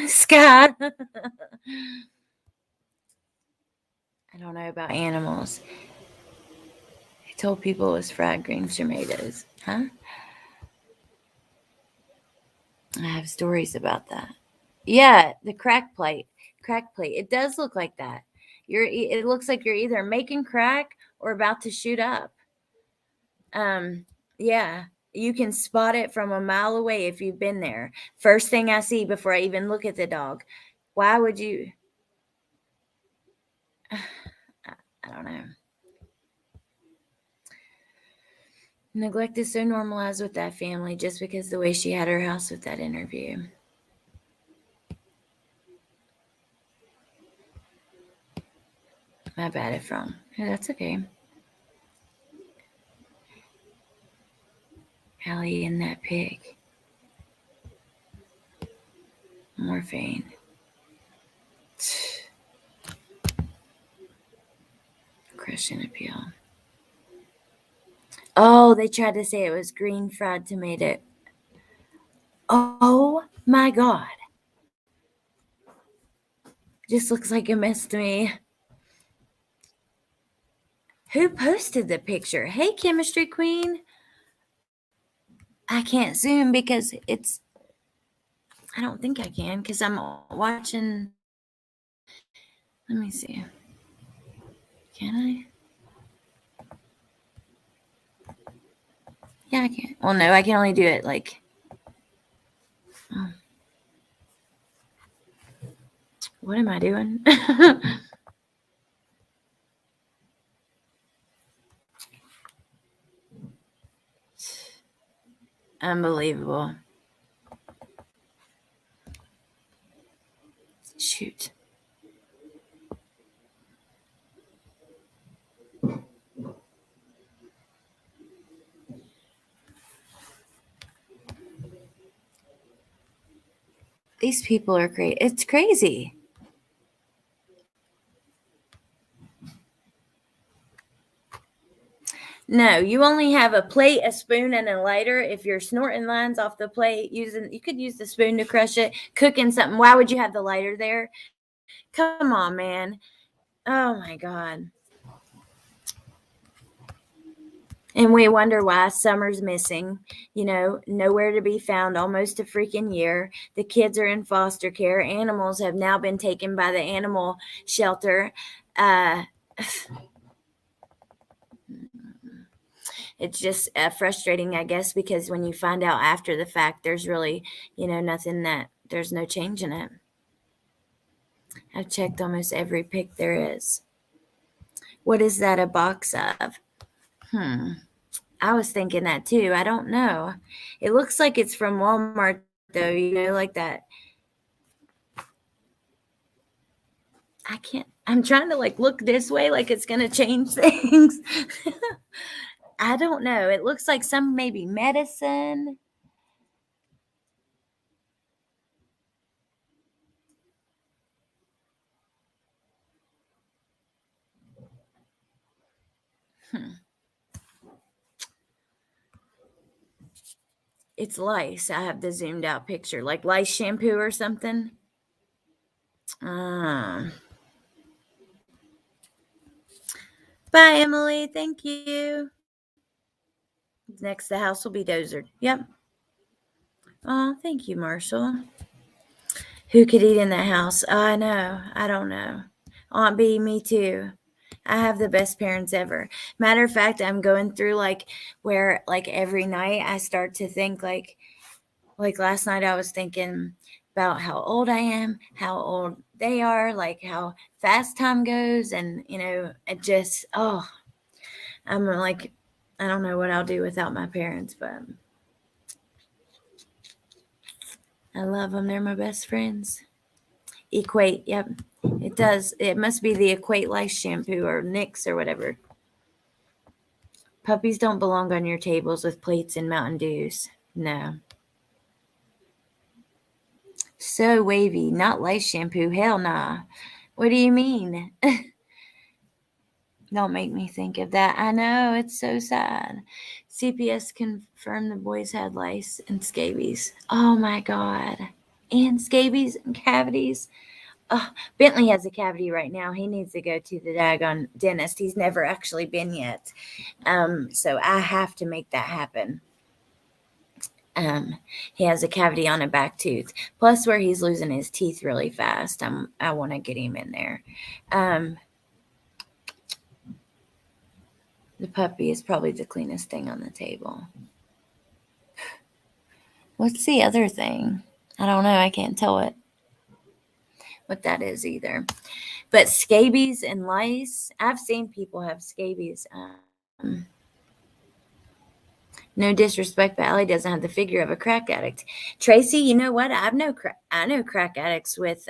Scott. I don't know about animals. I told people it was fried green tomatoes. Huh? I have stories about that. Yeah, the crack pipe. crack plate. It does look like that. It looks like you're either making crack or about to shoot up. Yeah, you can spot it from a mile away if you've been there. First thing I see before I even look at the dog. Why would you? I don't know. Neglect is so normalized with that family just because the way she had her house with that interview. My bad if wrong. Yeah, that's okay. Allie and that pig. Morphine. Christian appeal. Oh, they tried to say it was green fried tomato. Oh my God. Just looks like a mess to me. Who posted the picture? Hey, Chemistry Queen. I can't zoom because it's... I don't think I can because I'm watching... Let me see. Can I? Yeah, I can. Well, no, I can only do it like... Oh. What am I doing? Unbelievable. Shoot. These people are great. It's crazy. No, you only have a plate, a spoon, and a lighter. If you're snorting lines off the plate, you could use the spoon to crush it. Cooking something. Why would you have the lighter there? Come on, man. Oh my God. And we wonder why Summer's missing, nowhere to be found almost a freaking year. The kids are in foster care. Animals have now been taken by the animal shelter. It's just frustrating, I guess, because when you find out after the fact, there's really, there's no change in it. I've checked almost every pic there is. What is that a box of? I was thinking that too. I don't know. It looks like it's from Walmart though, like that. I can't. I'm trying to look this way like it's going to change things. I don't know. It looks like some maybe medicine. It's lice. I have the zoomed out picture, like lice shampoo or something. Bye, Emily. Thank you. Next, the house will be dozered. Yep. Oh, thank you, Marshall. Who could eat in that house? Oh, I know. I don't know. Aunt B, me too. I have the best parents ever. Matter of fact, I'm going through where every night I start to think like last night I was thinking about how old I am, how old they are, how fast time goes. And, it just, I'm I don't know what I'll do without my parents, but I love them. They're my best friends. Equate. Yep. It does. It must be the Equate Lice shampoo or Nix or whatever. Puppies don't belong on your tables with plates and Mountain Dews. No. So wavy. Not lice shampoo. Hell nah. What do you mean? Don't make me think of that. I know. It's so sad. CPS confirmed the boys had lice and scabies. Oh my God. And scabies and cavities. Bentley has a cavity right now. He needs to go to the daggone dentist. He's never actually been yet. So I have to make that happen. He has a cavity on a back tooth. Plus, where he's losing his teeth really fast, I want to get him in there. The puppy is probably the cleanest thing on the table. What's the other thing? I don't know. I can't tell what that is either. But scabies and lice, I've seen people have scabies. No disrespect, but Allie doesn't have the figure of a crack addict. Tracy, you know what? I know crack addicts with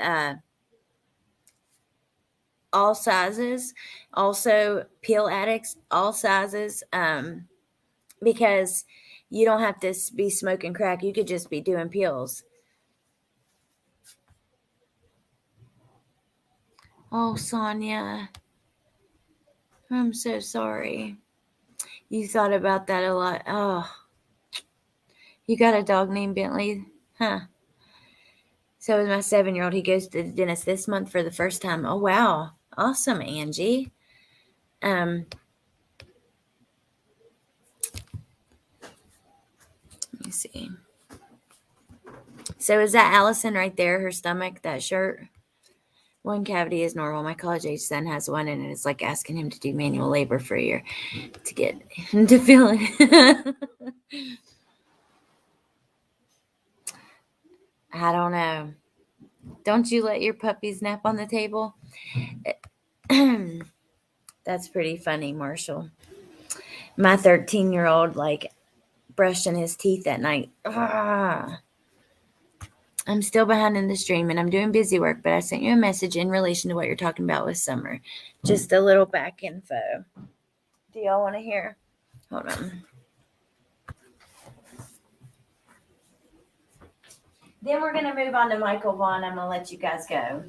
all sizes. Also, pill addicts, all sizes. Because you don't have to be smoking crack. You could just be doing pills. Oh, Sonia, I'm so sorry. You thought about that a lot. Oh, you got a dog named Bentley? Huh. So is my 7-year-old. He goes to the dentist this month for the first time. Oh, wow. Awesome, Angie. Let me see. So is that Allison right there, her stomach, that shirt? One cavity is normal. My college-age son has one, and it's like asking him to do manual labor for a year to get him to feel it. I don't know. Don't you let your puppies nap on the table? That's pretty funny, Marshall. My 13-year-old, like, brushing his teeth at night. I'm still behind in the stream and I'm doing busy work, but I sent you a message in relation to what you're talking about with summer. Just a little back info. Do y'all want to hear? Hold on. Then we're going to move on to Michael Vaughn. I'm going to let you guys go.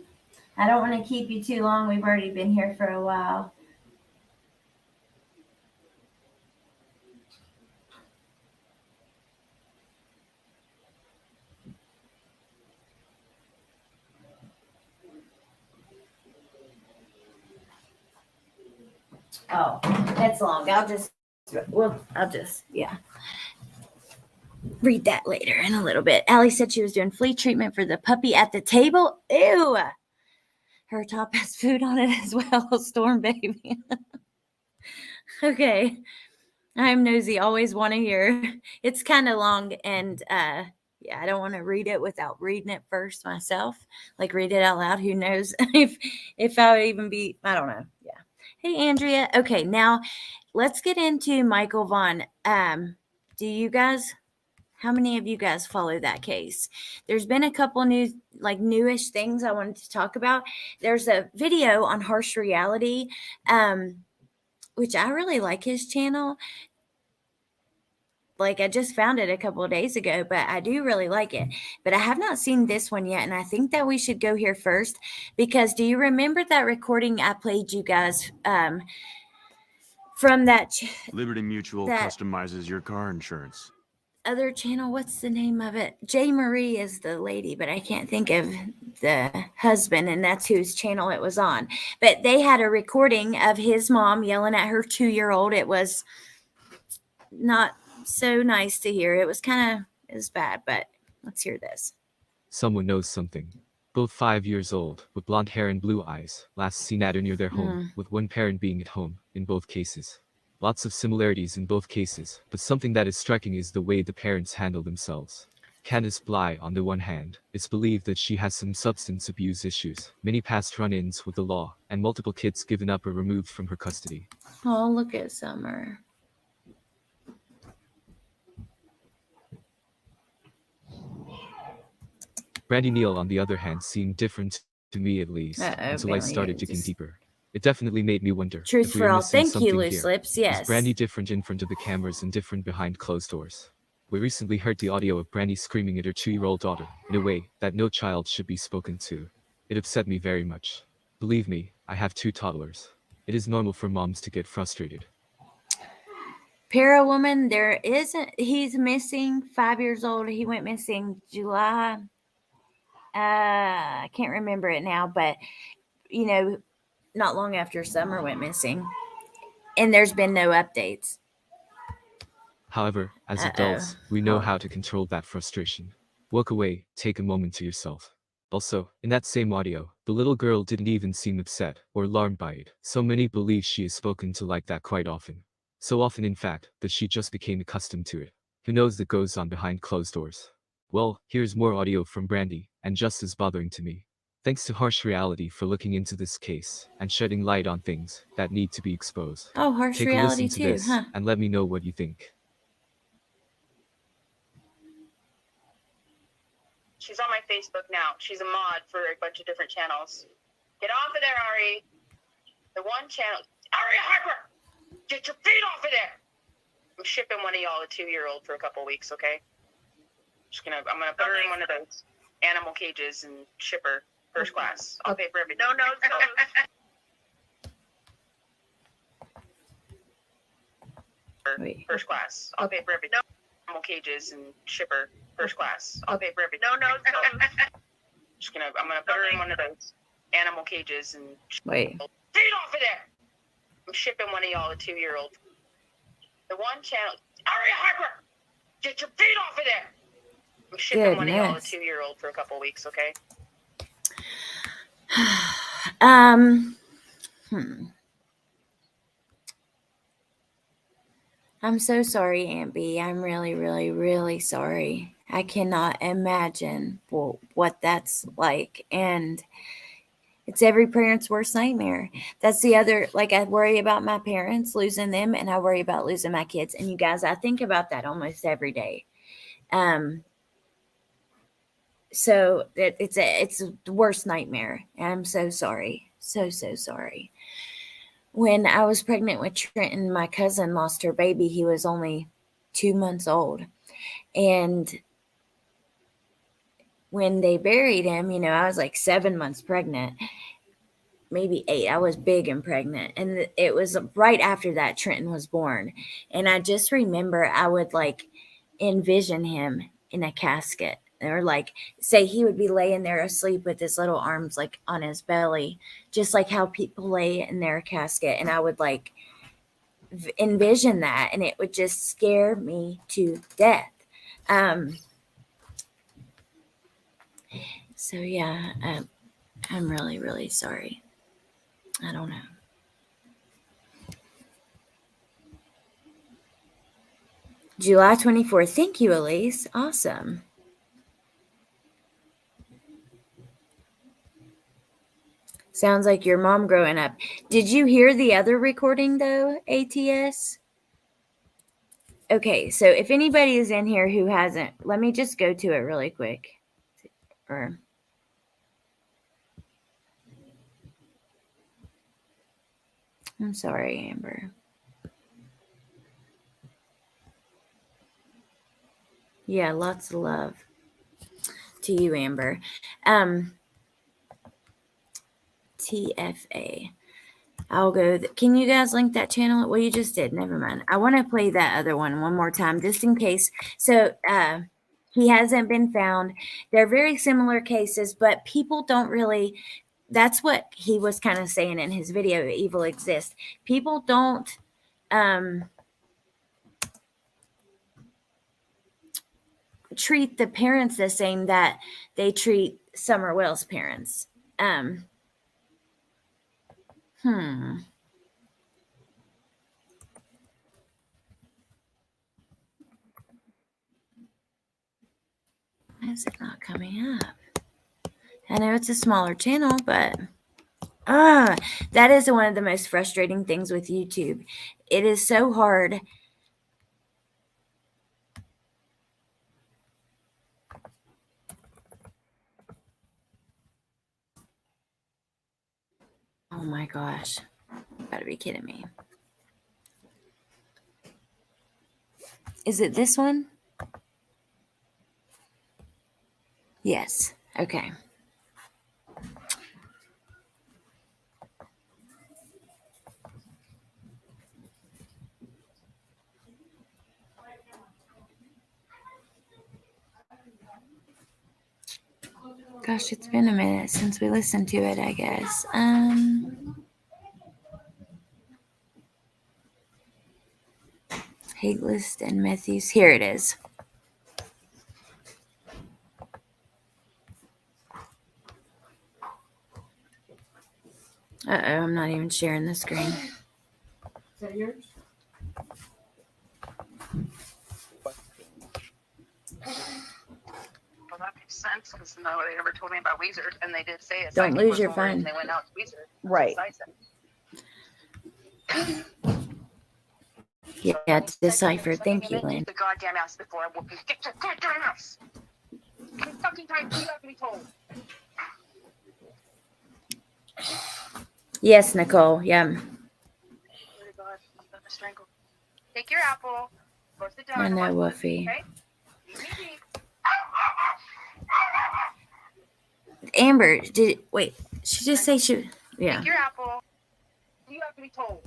I don't want to keep you too long. We've already been here for a while. Oh, that's long. I'll just read that later in a little bit. Allie said she was doing flea treatment for the puppy at the table. Ew. Her top has food on it as well. Storm baby. Okay. I'm nosy. Always want to hear. It's kind of long and yeah, I don't want to read it without reading it first myself. Like read it out loud. Who knows if I would even be, I don't know. Yeah. Hey, Andrea. Okay, now let's get into Michael Vaughn. Do you guys, how many of you guys follow that case? There's been a couple newish things I wanted to talk about. There's a video on Harsh Reality, which I really like his channel. Like I just found it a couple of days ago, but I do really like it. But I have not seen this one yet, and I think that we should go here first because do you remember that recording I played you guys from that Liberty Mutual customizes your car insurance. Other channel? What's the name of it? J. Marie is the lady, but I can't think of the husband, and that's whose channel it was on. But they had a recording of his mom yelling at her 2-year-old. It was not so nice to hear. It was bad, but let's hear this. Someone knows something. Both 5 years old, with blonde hair and blue eyes, last seen at or near their home, with one parent being at home, in both cases. Lots of similarities in both cases, but something that is striking is the way the parents handle themselves. Candace Bly, on the one hand, it's believed that she has some substance abuse issues, many past run-ins with the law, and multiple kids given up or removed from her custody. Oh, look at Summer. Brandy Neal, on the other hand, seemed different to me at least, until I started digging deeper. It definitely made me wonder Truth if we for were all. missing Thank something you, Loose here. Lips. Yes. Is Brandy different in front of the cameras and different behind closed doors? We recently heard the audio of Brandy screaming at her 2-year-old daughter, in a way that no child should be spoken to. It upset me very much. Believe me, I have 2 toddlers. It is normal for moms to get frustrated. Para Woman, he's missing, 5 years old. He went missing July. I can't remember it now, but not long after Summer went missing. And there's been no updates. However, as Uh-oh. adults, we know Oh. how to control that frustration. Walk away, take a moment to yourself. Also, in that same audio, the little girl didn't even seem upset or alarmed by it. So many believe she is spoken to like that quite often. So often, in fact, that she just became accustomed to it. Who knows that goes on behind closed doors? Well, here's more audio from Brandy, and just as bothering to me. Thanks to Harsh Reality for looking into this case and shedding light on things that need to be exposed. Oh, Harsh Take a Reality listen to too, this huh? and let me know what you think. She's on my Facebook now. She's a mod for a bunch of different channels. Get off of there, Ari. The one channel. Ari Harper! Get your feet off of there! I'm shipping one of y'all a 2-year-old for a couple weeks, okay? I'm gonna put her in one of those animal cages and ship her first class. I'll pay for everything. No. Wait. First class. I'll pay for everything. Animal cages and ship her first class. I'll pay for everything. No. I'm gonna put her in one of those animal cages and Wait. feet off of there! I'm shipping one of y'all a 2-year-old. The one channel. Ari Harper! Get your feet off of there! I'm shipping one of y'all a Goodness. 2-year-old for a couple weeks, okay? I'm so sorry, Aunt B. I'm really, really, really sorry. I cannot imagine what that's like. And it's every parent's worst nightmare. That's the other, like, I worry about my parents, losing them, and I worry about losing my kids. And you guys, I think about that almost every day. So it's the worst nightmare. And I'm so sorry. So sorry. When I was pregnant with Trenton, my cousin lost her baby. He was only 2 months old. And when they buried him, I was like 7 months pregnant, maybe 8. I was big and pregnant. And it was right after that Trenton was born. And I just remember I would like envision him in a casket. Or like say he would be laying there asleep with his little arms like on his belly, just like how people lay in their casket. And I would like envision that, and it would just scare me to death. So yeah, I'm really, really sorry. I don't know. July 24th. Thank you, Elise. Awesome. Sounds like your mom growing up. Did you hear the other recording though, ATS? Okay, so if anybody is in here who hasn't, let me just go to it really quick. I'm sorry, Amber. Yeah, lots of love to you, Amber. TFA. I'll go. Can you guys link that channel? Well, you just did. Never mind. I want to play that other one more time, just in case. So he hasn't been found. They're very similar cases, but people don't really. That's what he was kind of saying in his video, Evil Exists. People don't treat the parents the same that they treat Summer Wells' parents. Why is it not coming up? I know it's a smaller channel, but that is one of the most frustrating things with YouTube. It is so hard. Oh my gosh. You gotta be kidding me. Is it this one? Yes. Okay. Gosh, it's been a minute since we listened to it, I guess. Hate list and Matthews. Here it is. Uh-oh, I'm not even sharing the screen. Is that yours? Well, that makes sense because nobody ever told me about Weezer, and they did say it. Don't Psychic lose was your the only reason fun. They went out to Weezer. Right. Yeah, it's deciphered. Thank you, Lynn. Get the goddamn ass before I whoop you. Get your goddamn ass. How many fucking times do you have to be told? Yes, Nicole. Yeah. Swear to God, I'm gonna strangle. Take your apple. Go sit down. I and know, watch Woofy. Okay? Easy. Amber, wait, she just say she, yeah. Take your apple. You have to be told.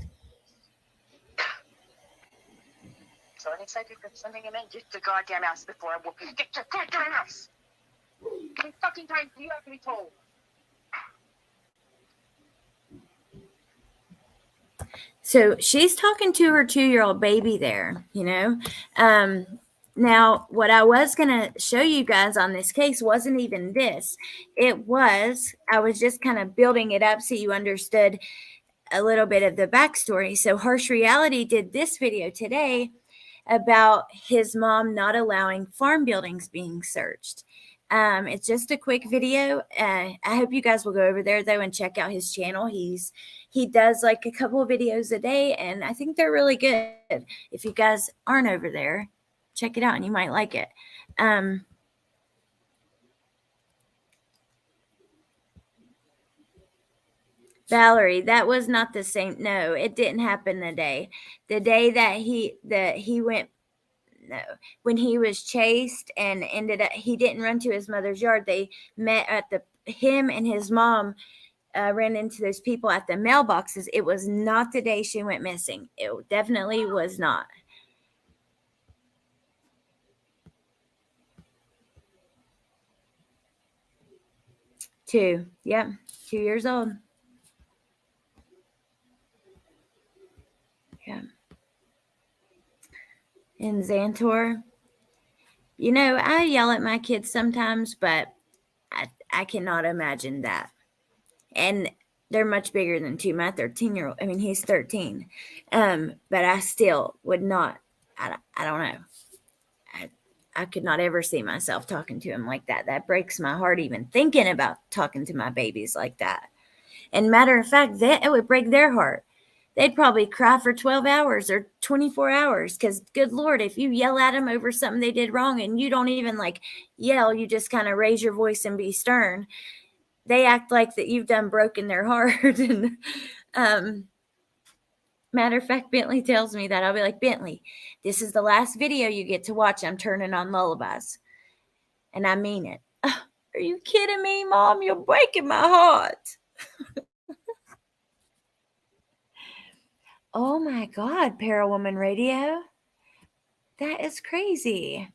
So any psychic that's sending him in, get the goddamn ass before I whoop you. Get your goddamn ass. How many fucking times do you have to be told? So she's talking to her 2-year-old baby there, you know. Now, what I was going to show you guys on this case wasn't even this. I was just kind of building it up so you understood a little bit of the backstory. So Harsh Reality did this video today about his mom not allowing farm buildings being searched. It's just a quick video. I hope you guys will go over there though and check out his channel. He does like a couple of videos a day, and I think they're really good. If you guys aren't over there, check it out and you might like it. Valerie, that was not the same. No, it didn't happen the day that he went. No, when he was chased and ended up, he didn't run to his mother's yard. They met at him and his mom ran into those people at the mailboxes. It was not the day she went missing. It definitely was not. Yep, 2 years old. Yeah. And Xantor, you know, I yell at my kids sometimes, but I cannot imagine that. And they're much bigger than 2. My 13-year-old, I mean, he's 13. But I still would not, I don't know. I could not ever see myself talking to him like that. That breaks my heart even thinking about talking to my babies like that. And matter of fact, it would break their heart. They'd probably cry for 12 hours or 24 hours because, good Lord, if you yell at them over something they did wrong and you don't even like yell, you just kind of raise your voice and be stern, they act like that you've done broken their heart. And matter of fact, Bentley tells me that. I'll be like, Bentley, this is the last video you get to watch. I'm turning on lullabies. And I mean it. Are you kidding me, Mom? You're breaking my heart. Oh my God, Parawoman Radio. That is crazy.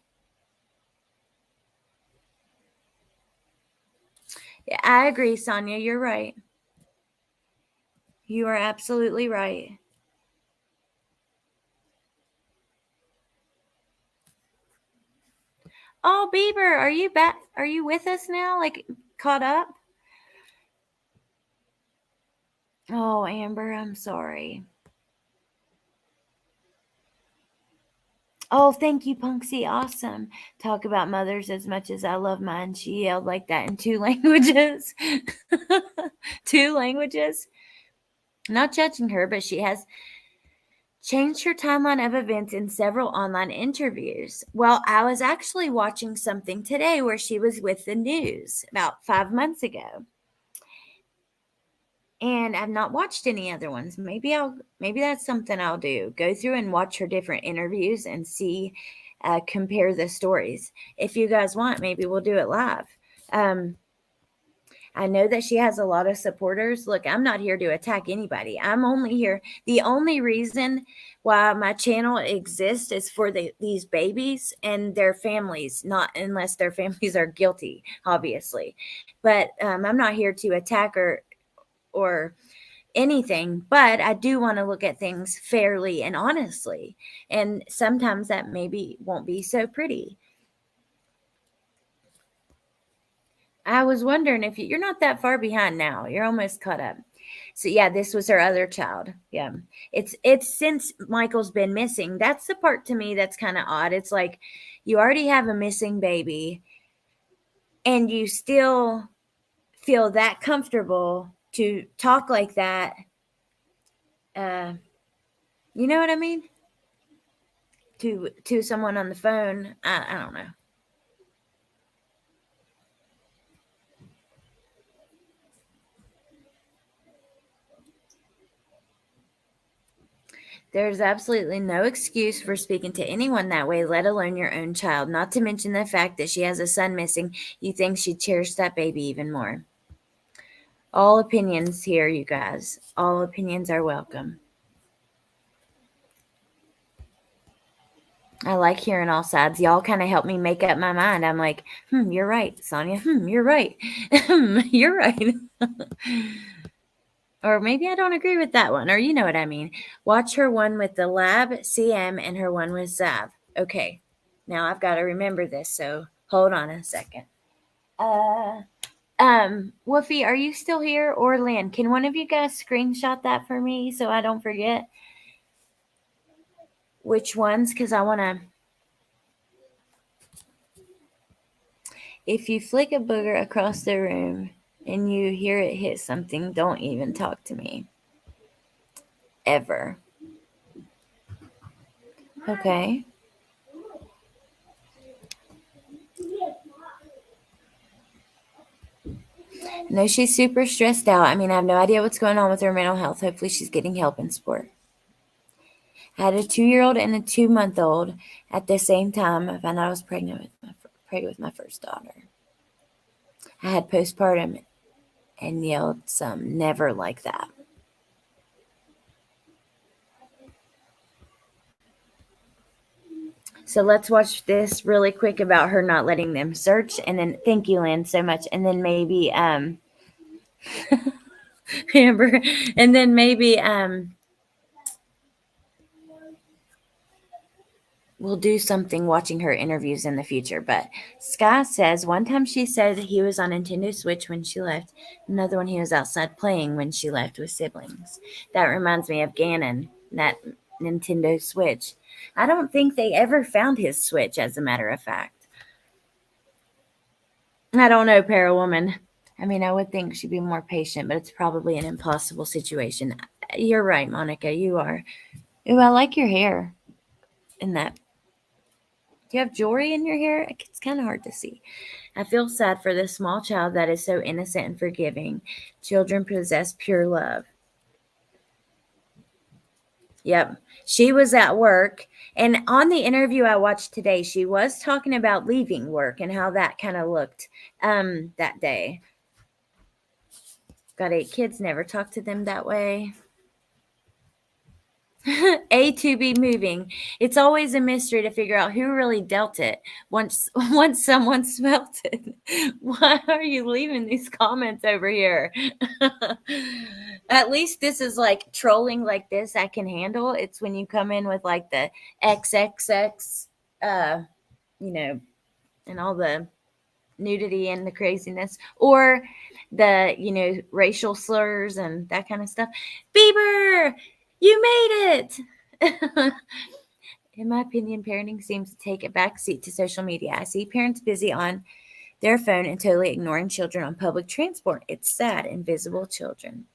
Yeah, I agree, Sonia. You're right. You are absolutely right. Oh, Bieber, are you back? Are you with us now? Like, caught up? Oh, Amber, I'm sorry. Oh, thank you, Punksy. Awesome. Talk about mothers as much as I love mine. She yelled like that in 2 languages. 2 languages. Not judging her, but she has changed her timeline of events in several online interviews. Well, I was actually watching something today where she was with the news about 5 months ago. And I've not watched any other ones. Maybe that's something I'll do. Go through and watch her different interviews and see, compare the stories. If you guys want, maybe we'll do it live. I know that she has a lot of supporters. Look, I'm not here to attack anybody. I'm only here. The only reason why my channel exists is for these babies and their families, not unless their families are guilty, obviously. But I'm not here to attack or anything, but I do want to look at things fairly and honestly. And sometimes that maybe won't be so pretty. I was wondering if you're not that far behind now. You're almost caught up. So yeah, this was her other child. Yeah. It's since Michael's been missing. That's the part to me that's kind of odd. It's like you already have a missing baby and you still feel that comfortable to talk like that. You know what I mean? To someone on the phone. I don't know. There's absolutely no excuse for speaking to anyone that way, let alone your own child. Not to mention the fact that she has a son missing. You think she'd cherish that baby even more. All opinions here, you guys. All opinions are welcome. I like hearing all sides. Y'all kind of help me make up my mind. I'm like, you're right, Sonia. You're right. You're right. Or maybe I don't agree with that one, or you know what I mean. Watch her one with the Lab CM and her one with Zav. Okay, now I've got to remember this, so hold on a second. Woofy, are you still here? Or Lynn, can one of you guys screenshot that for me so I don't forget which ones? Because I want to... If you flick a booger across the room and you hear it hit something, don't even talk to me. Ever. Okay. No, she's super stressed out. I mean, I have no idea what's going on with her mental health. Hopefully she's getting help and support. I had a 2-year-old and a 2-month-old at the same time. I found out I was pregnant with my first daughter. I had postpartum and yelled some. Never like that. So let's watch this really quick about her not letting them search. And then, thank you, Lynn, so much. And then maybe, Amber, and then maybe, we'll do something watching her interviews in the future. But Sky says one time she said he was on Nintendo Switch when she left. Another one he was outside playing when she left with siblings. That reminds me of Ganon, that Nintendo Switch. I don't think they ever found his Switch, as a matter of fact. I don't know, Parawoman. I mean, I would think she'd be more patient, but it's probably an impossible situation. You're right, Monica. You are. Ooh, I like your hair in that. Do you have jewelry in your hair? It's kind of hard to see. I feel sad for this small child that is so innocent and forgiving. Children possess pure love. Yep. She was at work. And on the interview I watched today, she was talking about leaving work and how that kind of looked that day. Got 8 kids, never talked to them that way. A to be moving. It's always a mystery to figure out who really dealt it once someone smelt it. Why are you leaving these comments over here? At least this is like trolling like this I can handle. It's when you come in with like the XXX, and all the nudity and the craziness, or the racial slurs and that kind of stuff. Bieber, you made it. In my opinion, parenting seems to take a backseat to social media. I see parents busy on their phone and totally ignoring children on public transport. It's sad. Invisible children.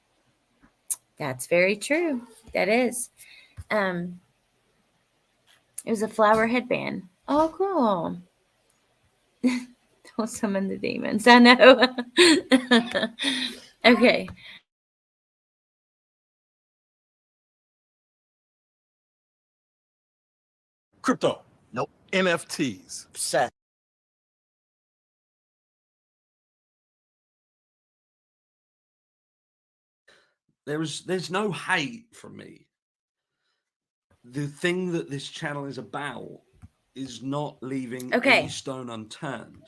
That's very true. That is. It was a flower headband. Oh, cool. Don't summon the demons. I know. Okay. Crypto. Nope. NFTs. Set. There's no hate from me. The thing that this channel is about is not leaving any stone unturned.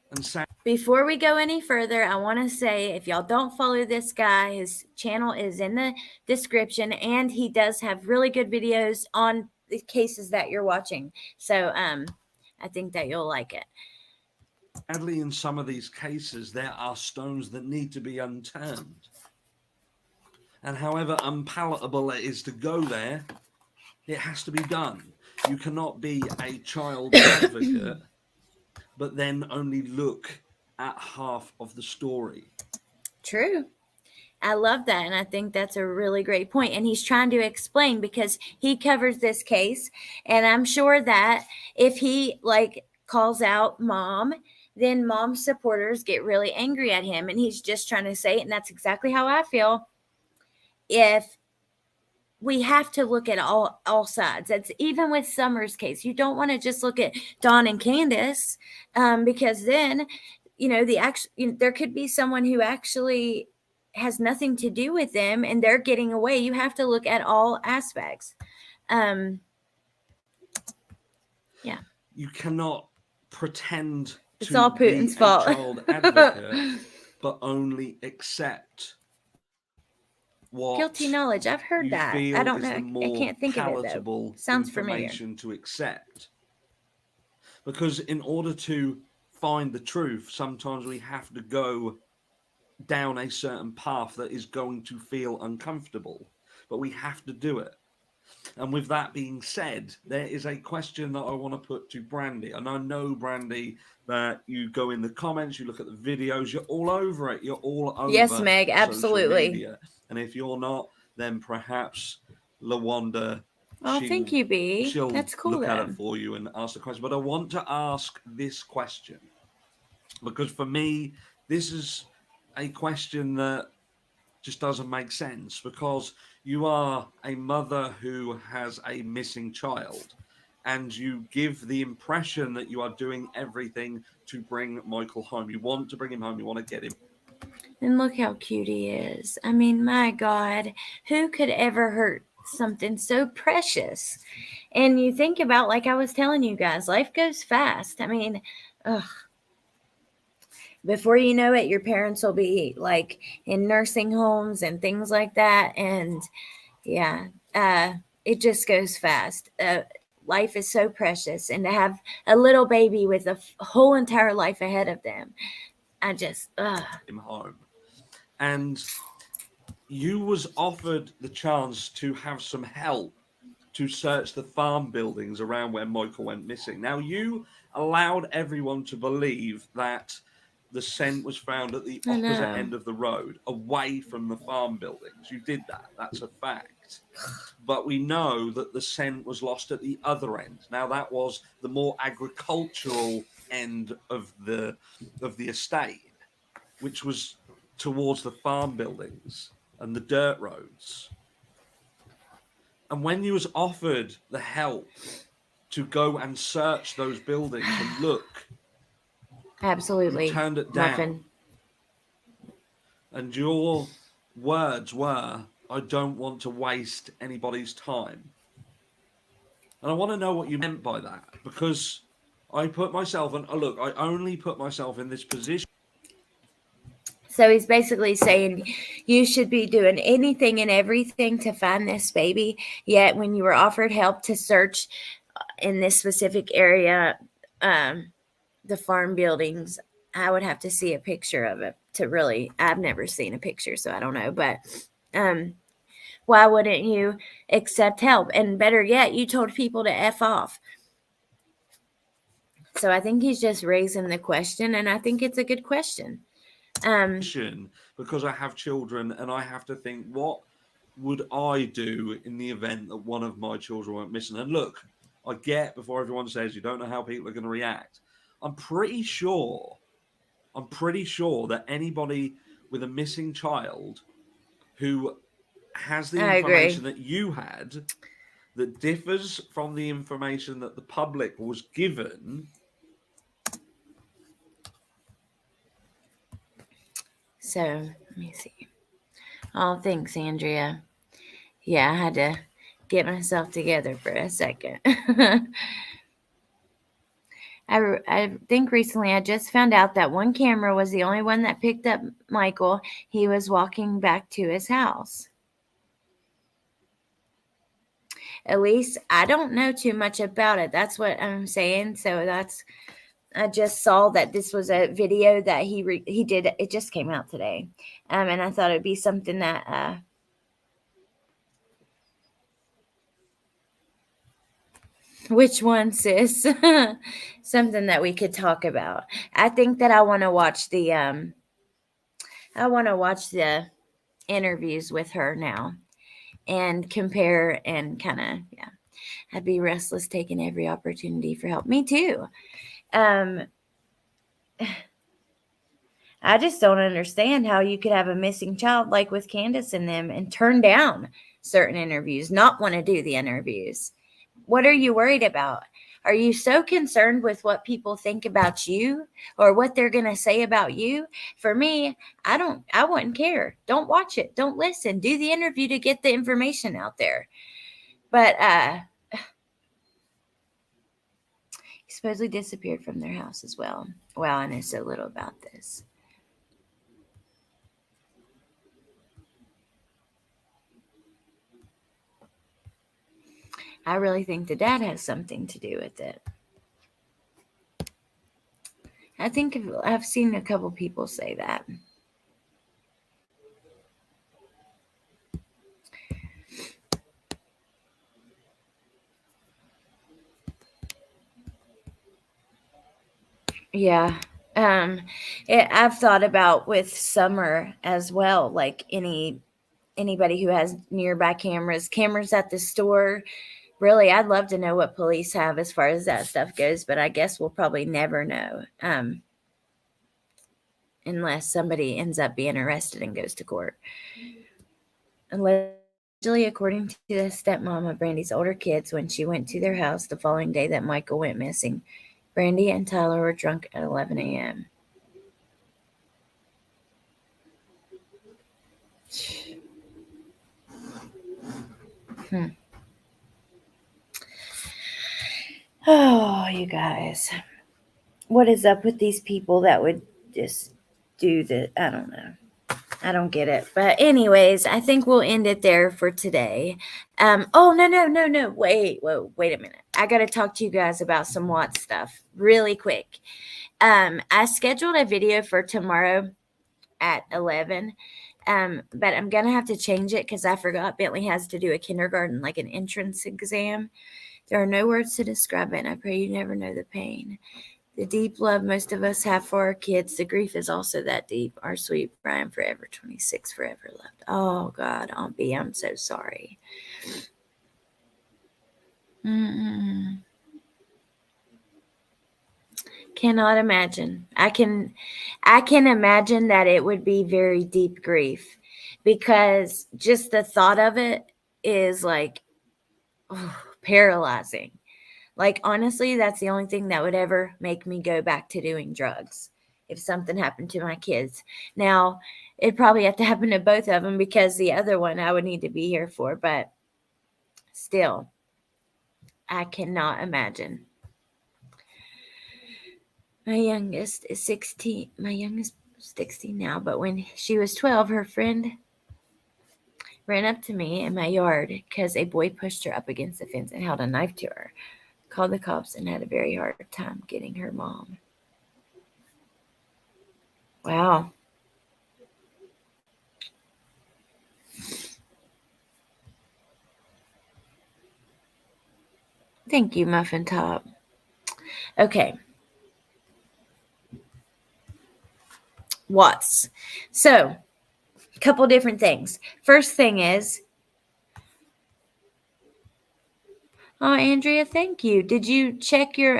And before we go any further, I want to say if y'all don't follow this guy, his channel is in the description, and he does have really good videos on the cases that you're watching. So I think that you'll like it. Sadly, in some of these cases, there are stones that need to be unturned. And however unpalatable it is to go there, it has to be done. You cannot be a child advocate, but then only look at half of the story. True. I love that. And I think that's a really great point. And he's trying to explain because he covers this case. And I'm sure that if he calls out mom, then mom's supporters get really angry at him. And he's just trying to say it. And that's exactly how I feel. If we have to look at all sides. That's even with Summer's case. You don't want to just look at Dawn and Candace because then, there could be someone who actually has nothing to do with them and they're getting away. You have to look at all aspects. Yeah. You cannot pretend It's all Putin's be fault. a child advocate, but only accept what Guilty knowledge. I've heard that. I don't know. I can't think of it though. Sounds familiar. To accept. Because in order to find the truth, sometimes we have to go down a certain path that is going to feel uncomfortable, but we have to do it. And with that being said, there is a question that I want to put to Brandy. And I know, Brandy, that you go in the comments, you look at the videos, you're all over it. You're all over Yes, Meg, absolutely. social media. And if you're not, then perhaps LaWanda, oh, thank you, B. she'll That's cool. look at it for you and ask the question. But I want to ask this question because for me, this is a question that just doesn't make sense because you are a mother who has a missing child and you give the impression that you are doing everything to bring Michael home. You want to bring him home. You want to get him. And look how cute he is. I mean, my God, who could ever hurt something so precious? And you think about, like I was telling you guys, life goes fast. I mean, before you know it, your parents will be in nursing homes and things like that. And yeah, it just goes fast. Life is so precious. And to have a little baby with a whole entire life ahead of them, I just, him home. And you was offered the chance to have some help to search the farm buildings around where Michael went missing. Now, you allowed everyone to believe that the scent was found at the opposite end of the road, away from the farm buildings. You did that. That's a fact. But we know that the scent was lost at the other end. Now, that was the more agricultural end of the estate, which was towards the farm buildings and the dirt roads. And when you was offered the help to go and search those buildings and look, absolutely, you turned it down. Muffin. And your words were, I don't want to waste anybody's time. And I want to know what you meant by that, because I put myself in, I only put myself in this position. So he's basically saying you should be doing anything and everything to find this baby. Yet when you were offered help to search in this specific area, the farm buildings, I would have to see a picture of it to really, I've never seen a picture, so I don't know. But why wouldn't you accept help? And better yet, you told people to F off. So I think he's just raising the question, and I think it's a good question. Because I have children and I have to think, what would I do in the event that one of my children went missing? And look, I get, before everyone says you don't know how people are going to react, I'm pretty sure that anybody with a missing child who has the information that you had that differs from the information that the public was given. So let me see. Oh, thanks, Andrea. Yeah, I had to get myself together for a second. I think recently I just found out that one camera was the only one that picked up Michael. He was walking back to his house. At least I don't know too much about it. That's what I'm saying. So I just saw that this was a video that he did. It just came out today. And I thought it'd be something that which one, sis? Something that we could talk about. I think that I want to watch the interviews with her now and compare and kind of, yeah. I'd be restless taking every opportunity for help. Me too. I just don't understand how you could have a missing child like with Candace and them and turn down certain interviews, not want to do the interviews. What are you worried about? Are you so concerned with what people think about you or what they're going to say about you? For me, I wouldn't care. Don't watch it. Don't listen. Do the interview to get the information out there. But he supposedly disappeared from their house as well. Wow, I know so little about this. I really think the dad has something to do with it. I think I've seen a couple people say that. Yeah. I've thought about with Summer as well, like anybody who has nearby cameras at the store. Really, I'd love to know what police have as far as that stuff goes, but I guess we'll probably never know unless somebody ends up being arrested and goes to court. Allegedly, according to the stepmom of Brandy's older kids, when she went to their house the following day that Michael went missing, Brandy and Tyler were drunk at 11 a.m. Oh, you guys. What is up with these people that would just do the, I don't know. I don't get it. But anyways, I think we'll end it there for today. Oh, no. Wait a minute. I got to talk to you guys about some Watts stuff really quick. I scheduled a video for tomorrow at 11. But I'm going to have to change it because I forgot Bentley has to do a kindergarten, like an entrance exam. There are no words to describe it, and I pray you never know the pain. The deep love most of us have for our kids. The grief is also that deep. Our sweet Brian, forever 26, forever loved. Oh, God, Aunt B, I'm so sorry. Cannot imagine. I can imagine that it would be very deep grief because just the thought of it is like paralyzing. Like, honestly, that's the only thing that would ever make me go back to doing drugs if something happened to my kids. Now, it'd probably have to happen to both of them because the other one I would need to be here for, but still, I cannot imagine. My youngest is 16. My youngest is 16 now, but when she was 12, her friend ran up to me in my yard because a boy pushed her up against the fence and held a knife to her. Called the cops and had a very hard time getting her mom. Wow. Thank you, Muffin Top. Okay. Watts. So, a couple different things. First thing is, oh, Andrea, thank you. Did you check your,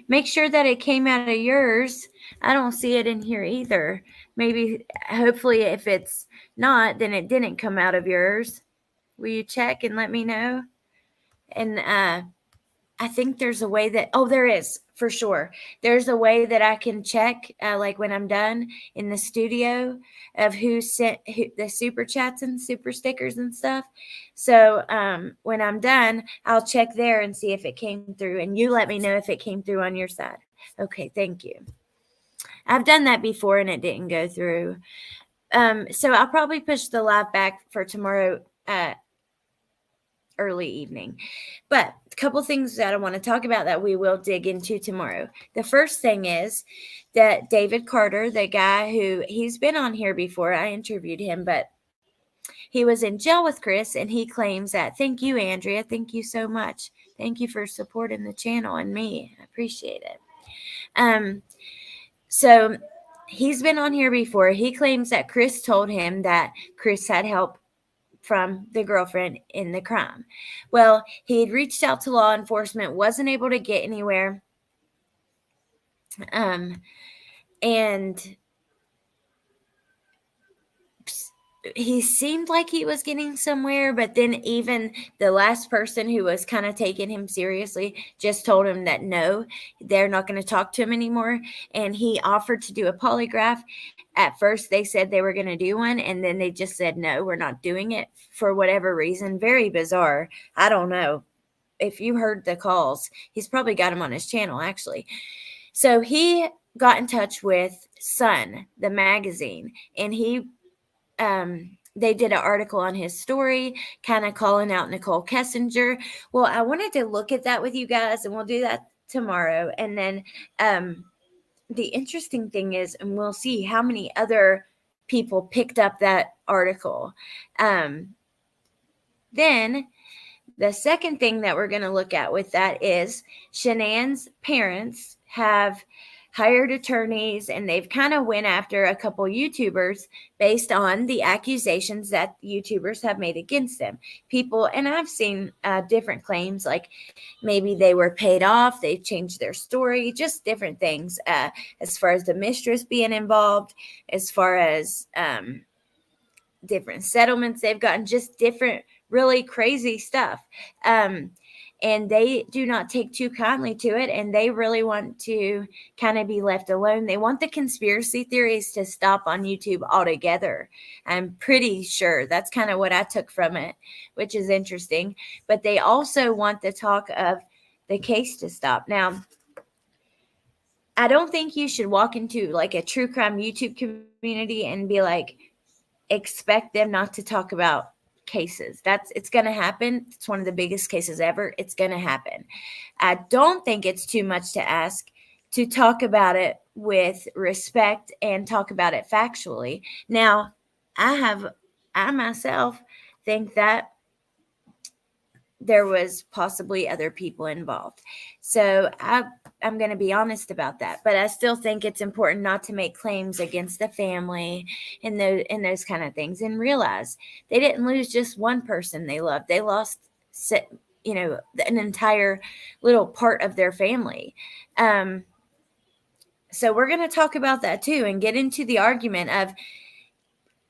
make sure that it came out of yours? I don't see it in here either. Maybe, hopefully, if it's not, then it didn't come out of yours. Will you check and let me know? And I think there's a way that, oh, there is, for sure. There's a way that I can check, like when I'm done in the studio, of who sent the super chats and super stickers and stuff. So when I'm done, I'll check there and see if it came through. And you let me know if it came through on your side. Okay, thank you. I've done that before and it didn't go through. So I'll probably push the live back for tomorrow early evening. But a couple things that I want to talk about that we will dig into tomorrow. The first thing is that David Carter, the guy who he's been on here before, I interviewed him, but he was in jail with Chris, and he claims that, thank you, Andrea. Thank you so much. Thank you for supporting the channel and me. I appreciate it. So he's been on here before. He claims that Chris told him that Chris had help from the girlfriend in the crime. Well, he had reached out to law enforcement, wasn't able to get anywhere. And he seemed like he was getting somewhere, but then even the last person who was kind of taking him seriously just told him that no, they're not going to talk to him anymore. And he offered to do a polygraph. At first, they said they were going to do one, and then they just said, no, we're not doing it for whatever reason. Very bizarre. I don't know. If you heard the calls, he's probably got him on his channel, actually. So he got in touch with Sun, the magazine, and they did an article on his story, kind of calling out Nicole Kessinger. Well, I wanted to look at that with you guys, and we'll do that tomorrow. And then the interesting thing is, and we'll see how many other people picked up that article. Then the second thing that we're going to look at with that is Shanann's parents have hired attorneys, and they've kind of went after a couple YouTubers based on the accusations that YouTubers have made against them. People, and I've seen different claims, like maybe they were paid off, they've changed their story, just different things, as far as the mistress being involved, as far as different settlements they've gotten, just different really crazy stuff. And they do not take too kindly to it, and they really want to kind of be left alone. They want the conspiracy theories to stop on YouTube altogether. I'm pretty sure that's kind of what I took from it, which is interesting. But they also want the talk of the case to stop. Now, I don't think you should walk into like a true crime YouTube community and be like, expect them not to talk about cases. It's going to happen. It's one of the biggest cases ever. It's going to happen. I don't think it's too much to ask to talk about it with respect and talk about it factually. Now, I myself think that there was possibly other people involved. So I'm going to be honest about that, but I still think it's important not to make claims against the family and those kind of things, and realize they didn't lose just one person they loved. They lost, an entire little part of their family. So we're going to talk about that too, and get into the argument of,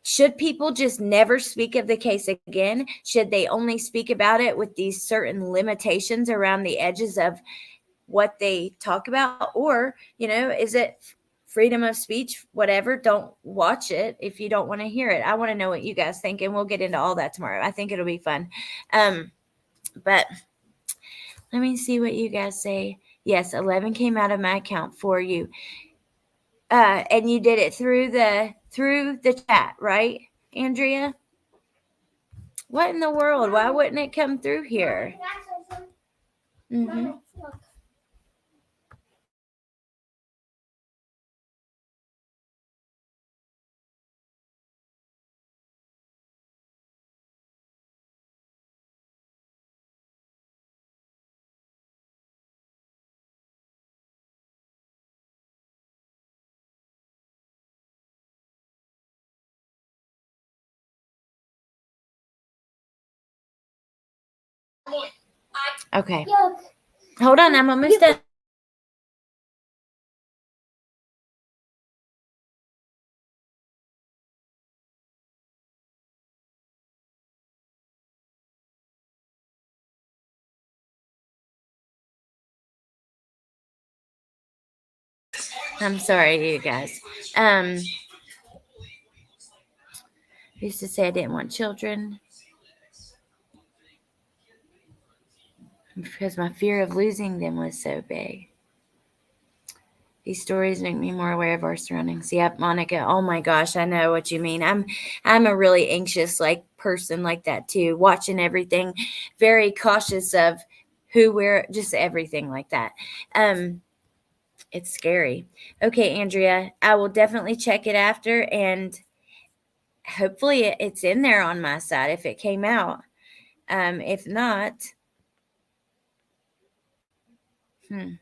should people just never speak of the case again? Should they only speak about it with these certain limitations around the edges of what they talk about? Or, is it freedom of speech? Whatever, don't watch it if you don't want to hear it. I want to know what you guys think, and we'll get into all that tomorrow. I think it'll be fun. But let me see what you guys say. Yes, 11 came out of my account for you. And you did it through the chat, right, Andrea? What in the world? Why wouldn't it come through here? Mm-hmm. Okay. Hold on, I'm almost done. I'm sorry, you guys. I used to say I didn't want children because my fear of losing them was so big. These stories make me more aware of our surroundings. Yep, Monica. Oh my gosh, I know what you mean. I'm a really anxious person like that too, watching everything, very cautious of who we're, just everything like that. It's scary. Okay, Andrea, I will definitely check it after, and hopefully it's in there on my side if it came out. If not, I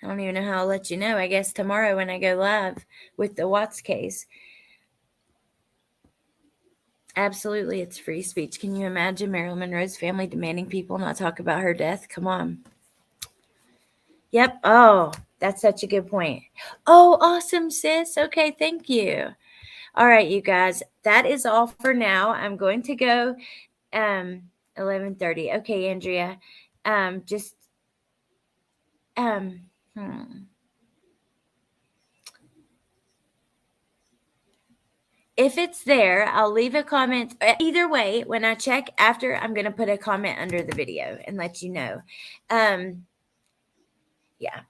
don't even know how I'll let you know. I guess tomorrow when I go live with the Watts case. Absolutely, it's free speech. Can you imagine Marilyn Monroe's family demanding people not talk about her death? Come on. Yep. Oh, that's such a good point. Oh, awesome, sis. Okay, thank you. All right, you guys. That is all for now. I'm going to go 11:30. Okay, Andrea. Just if it's there, I'll leave a comment. Either way, when I check after, I'm going to put a comment under the video and let you know. Yeah.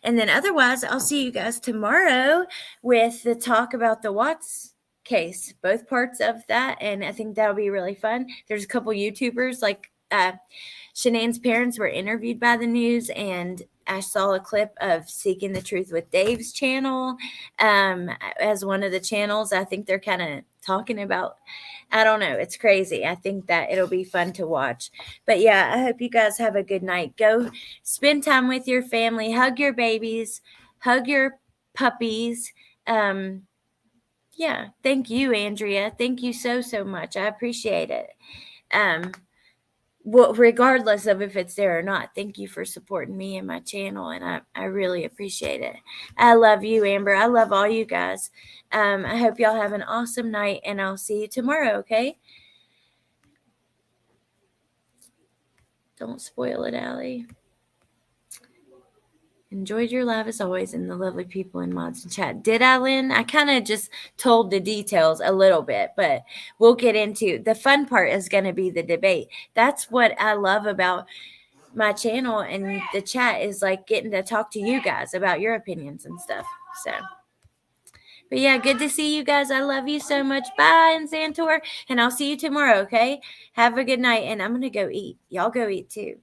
And then otherwise, I'll see you guys tomorrow with the talk about the Watts case, both parts of that. And I think that'll be really fun. There's a couple YouTubers, like Shanane's parents were interviewed by the news, and I saw a clip of Seeking the Truth with Dave's channel as one of the channels. I think they're kind of talking about, I don't know, it's crazy. I think that it'll be fun to watch. But yeah, I hope you guys have a good night. Go spend time with your family, hug your babies, hug your puppies. Yeah, thank you, Andrea. Thank you so much. I appreciate it. Well, regardless of if it's there or not, thank you for supporting me and my channel, and I really appreciate it. I love you, Amber. I love all you guys. I hope y'all have an awesome night, and I'll see you tomorrow, okay? Don't spoil it, Allie. Enjoyed your live as always, and the lovely people in mods and chat. Did I, Lynn? I kind of just told the details a little bit, but we'll get into the fun part is going to be the debate. That's what I love about my channel and the chat, is like getting to talk to you guys about your opinions and stuff. So, but yeah, good to see you guys. I love you so much. Bye, and Santor, and I'll see you tomorrow. Okay, have a good night, and I'm gonna go eat. Y'all go eat too.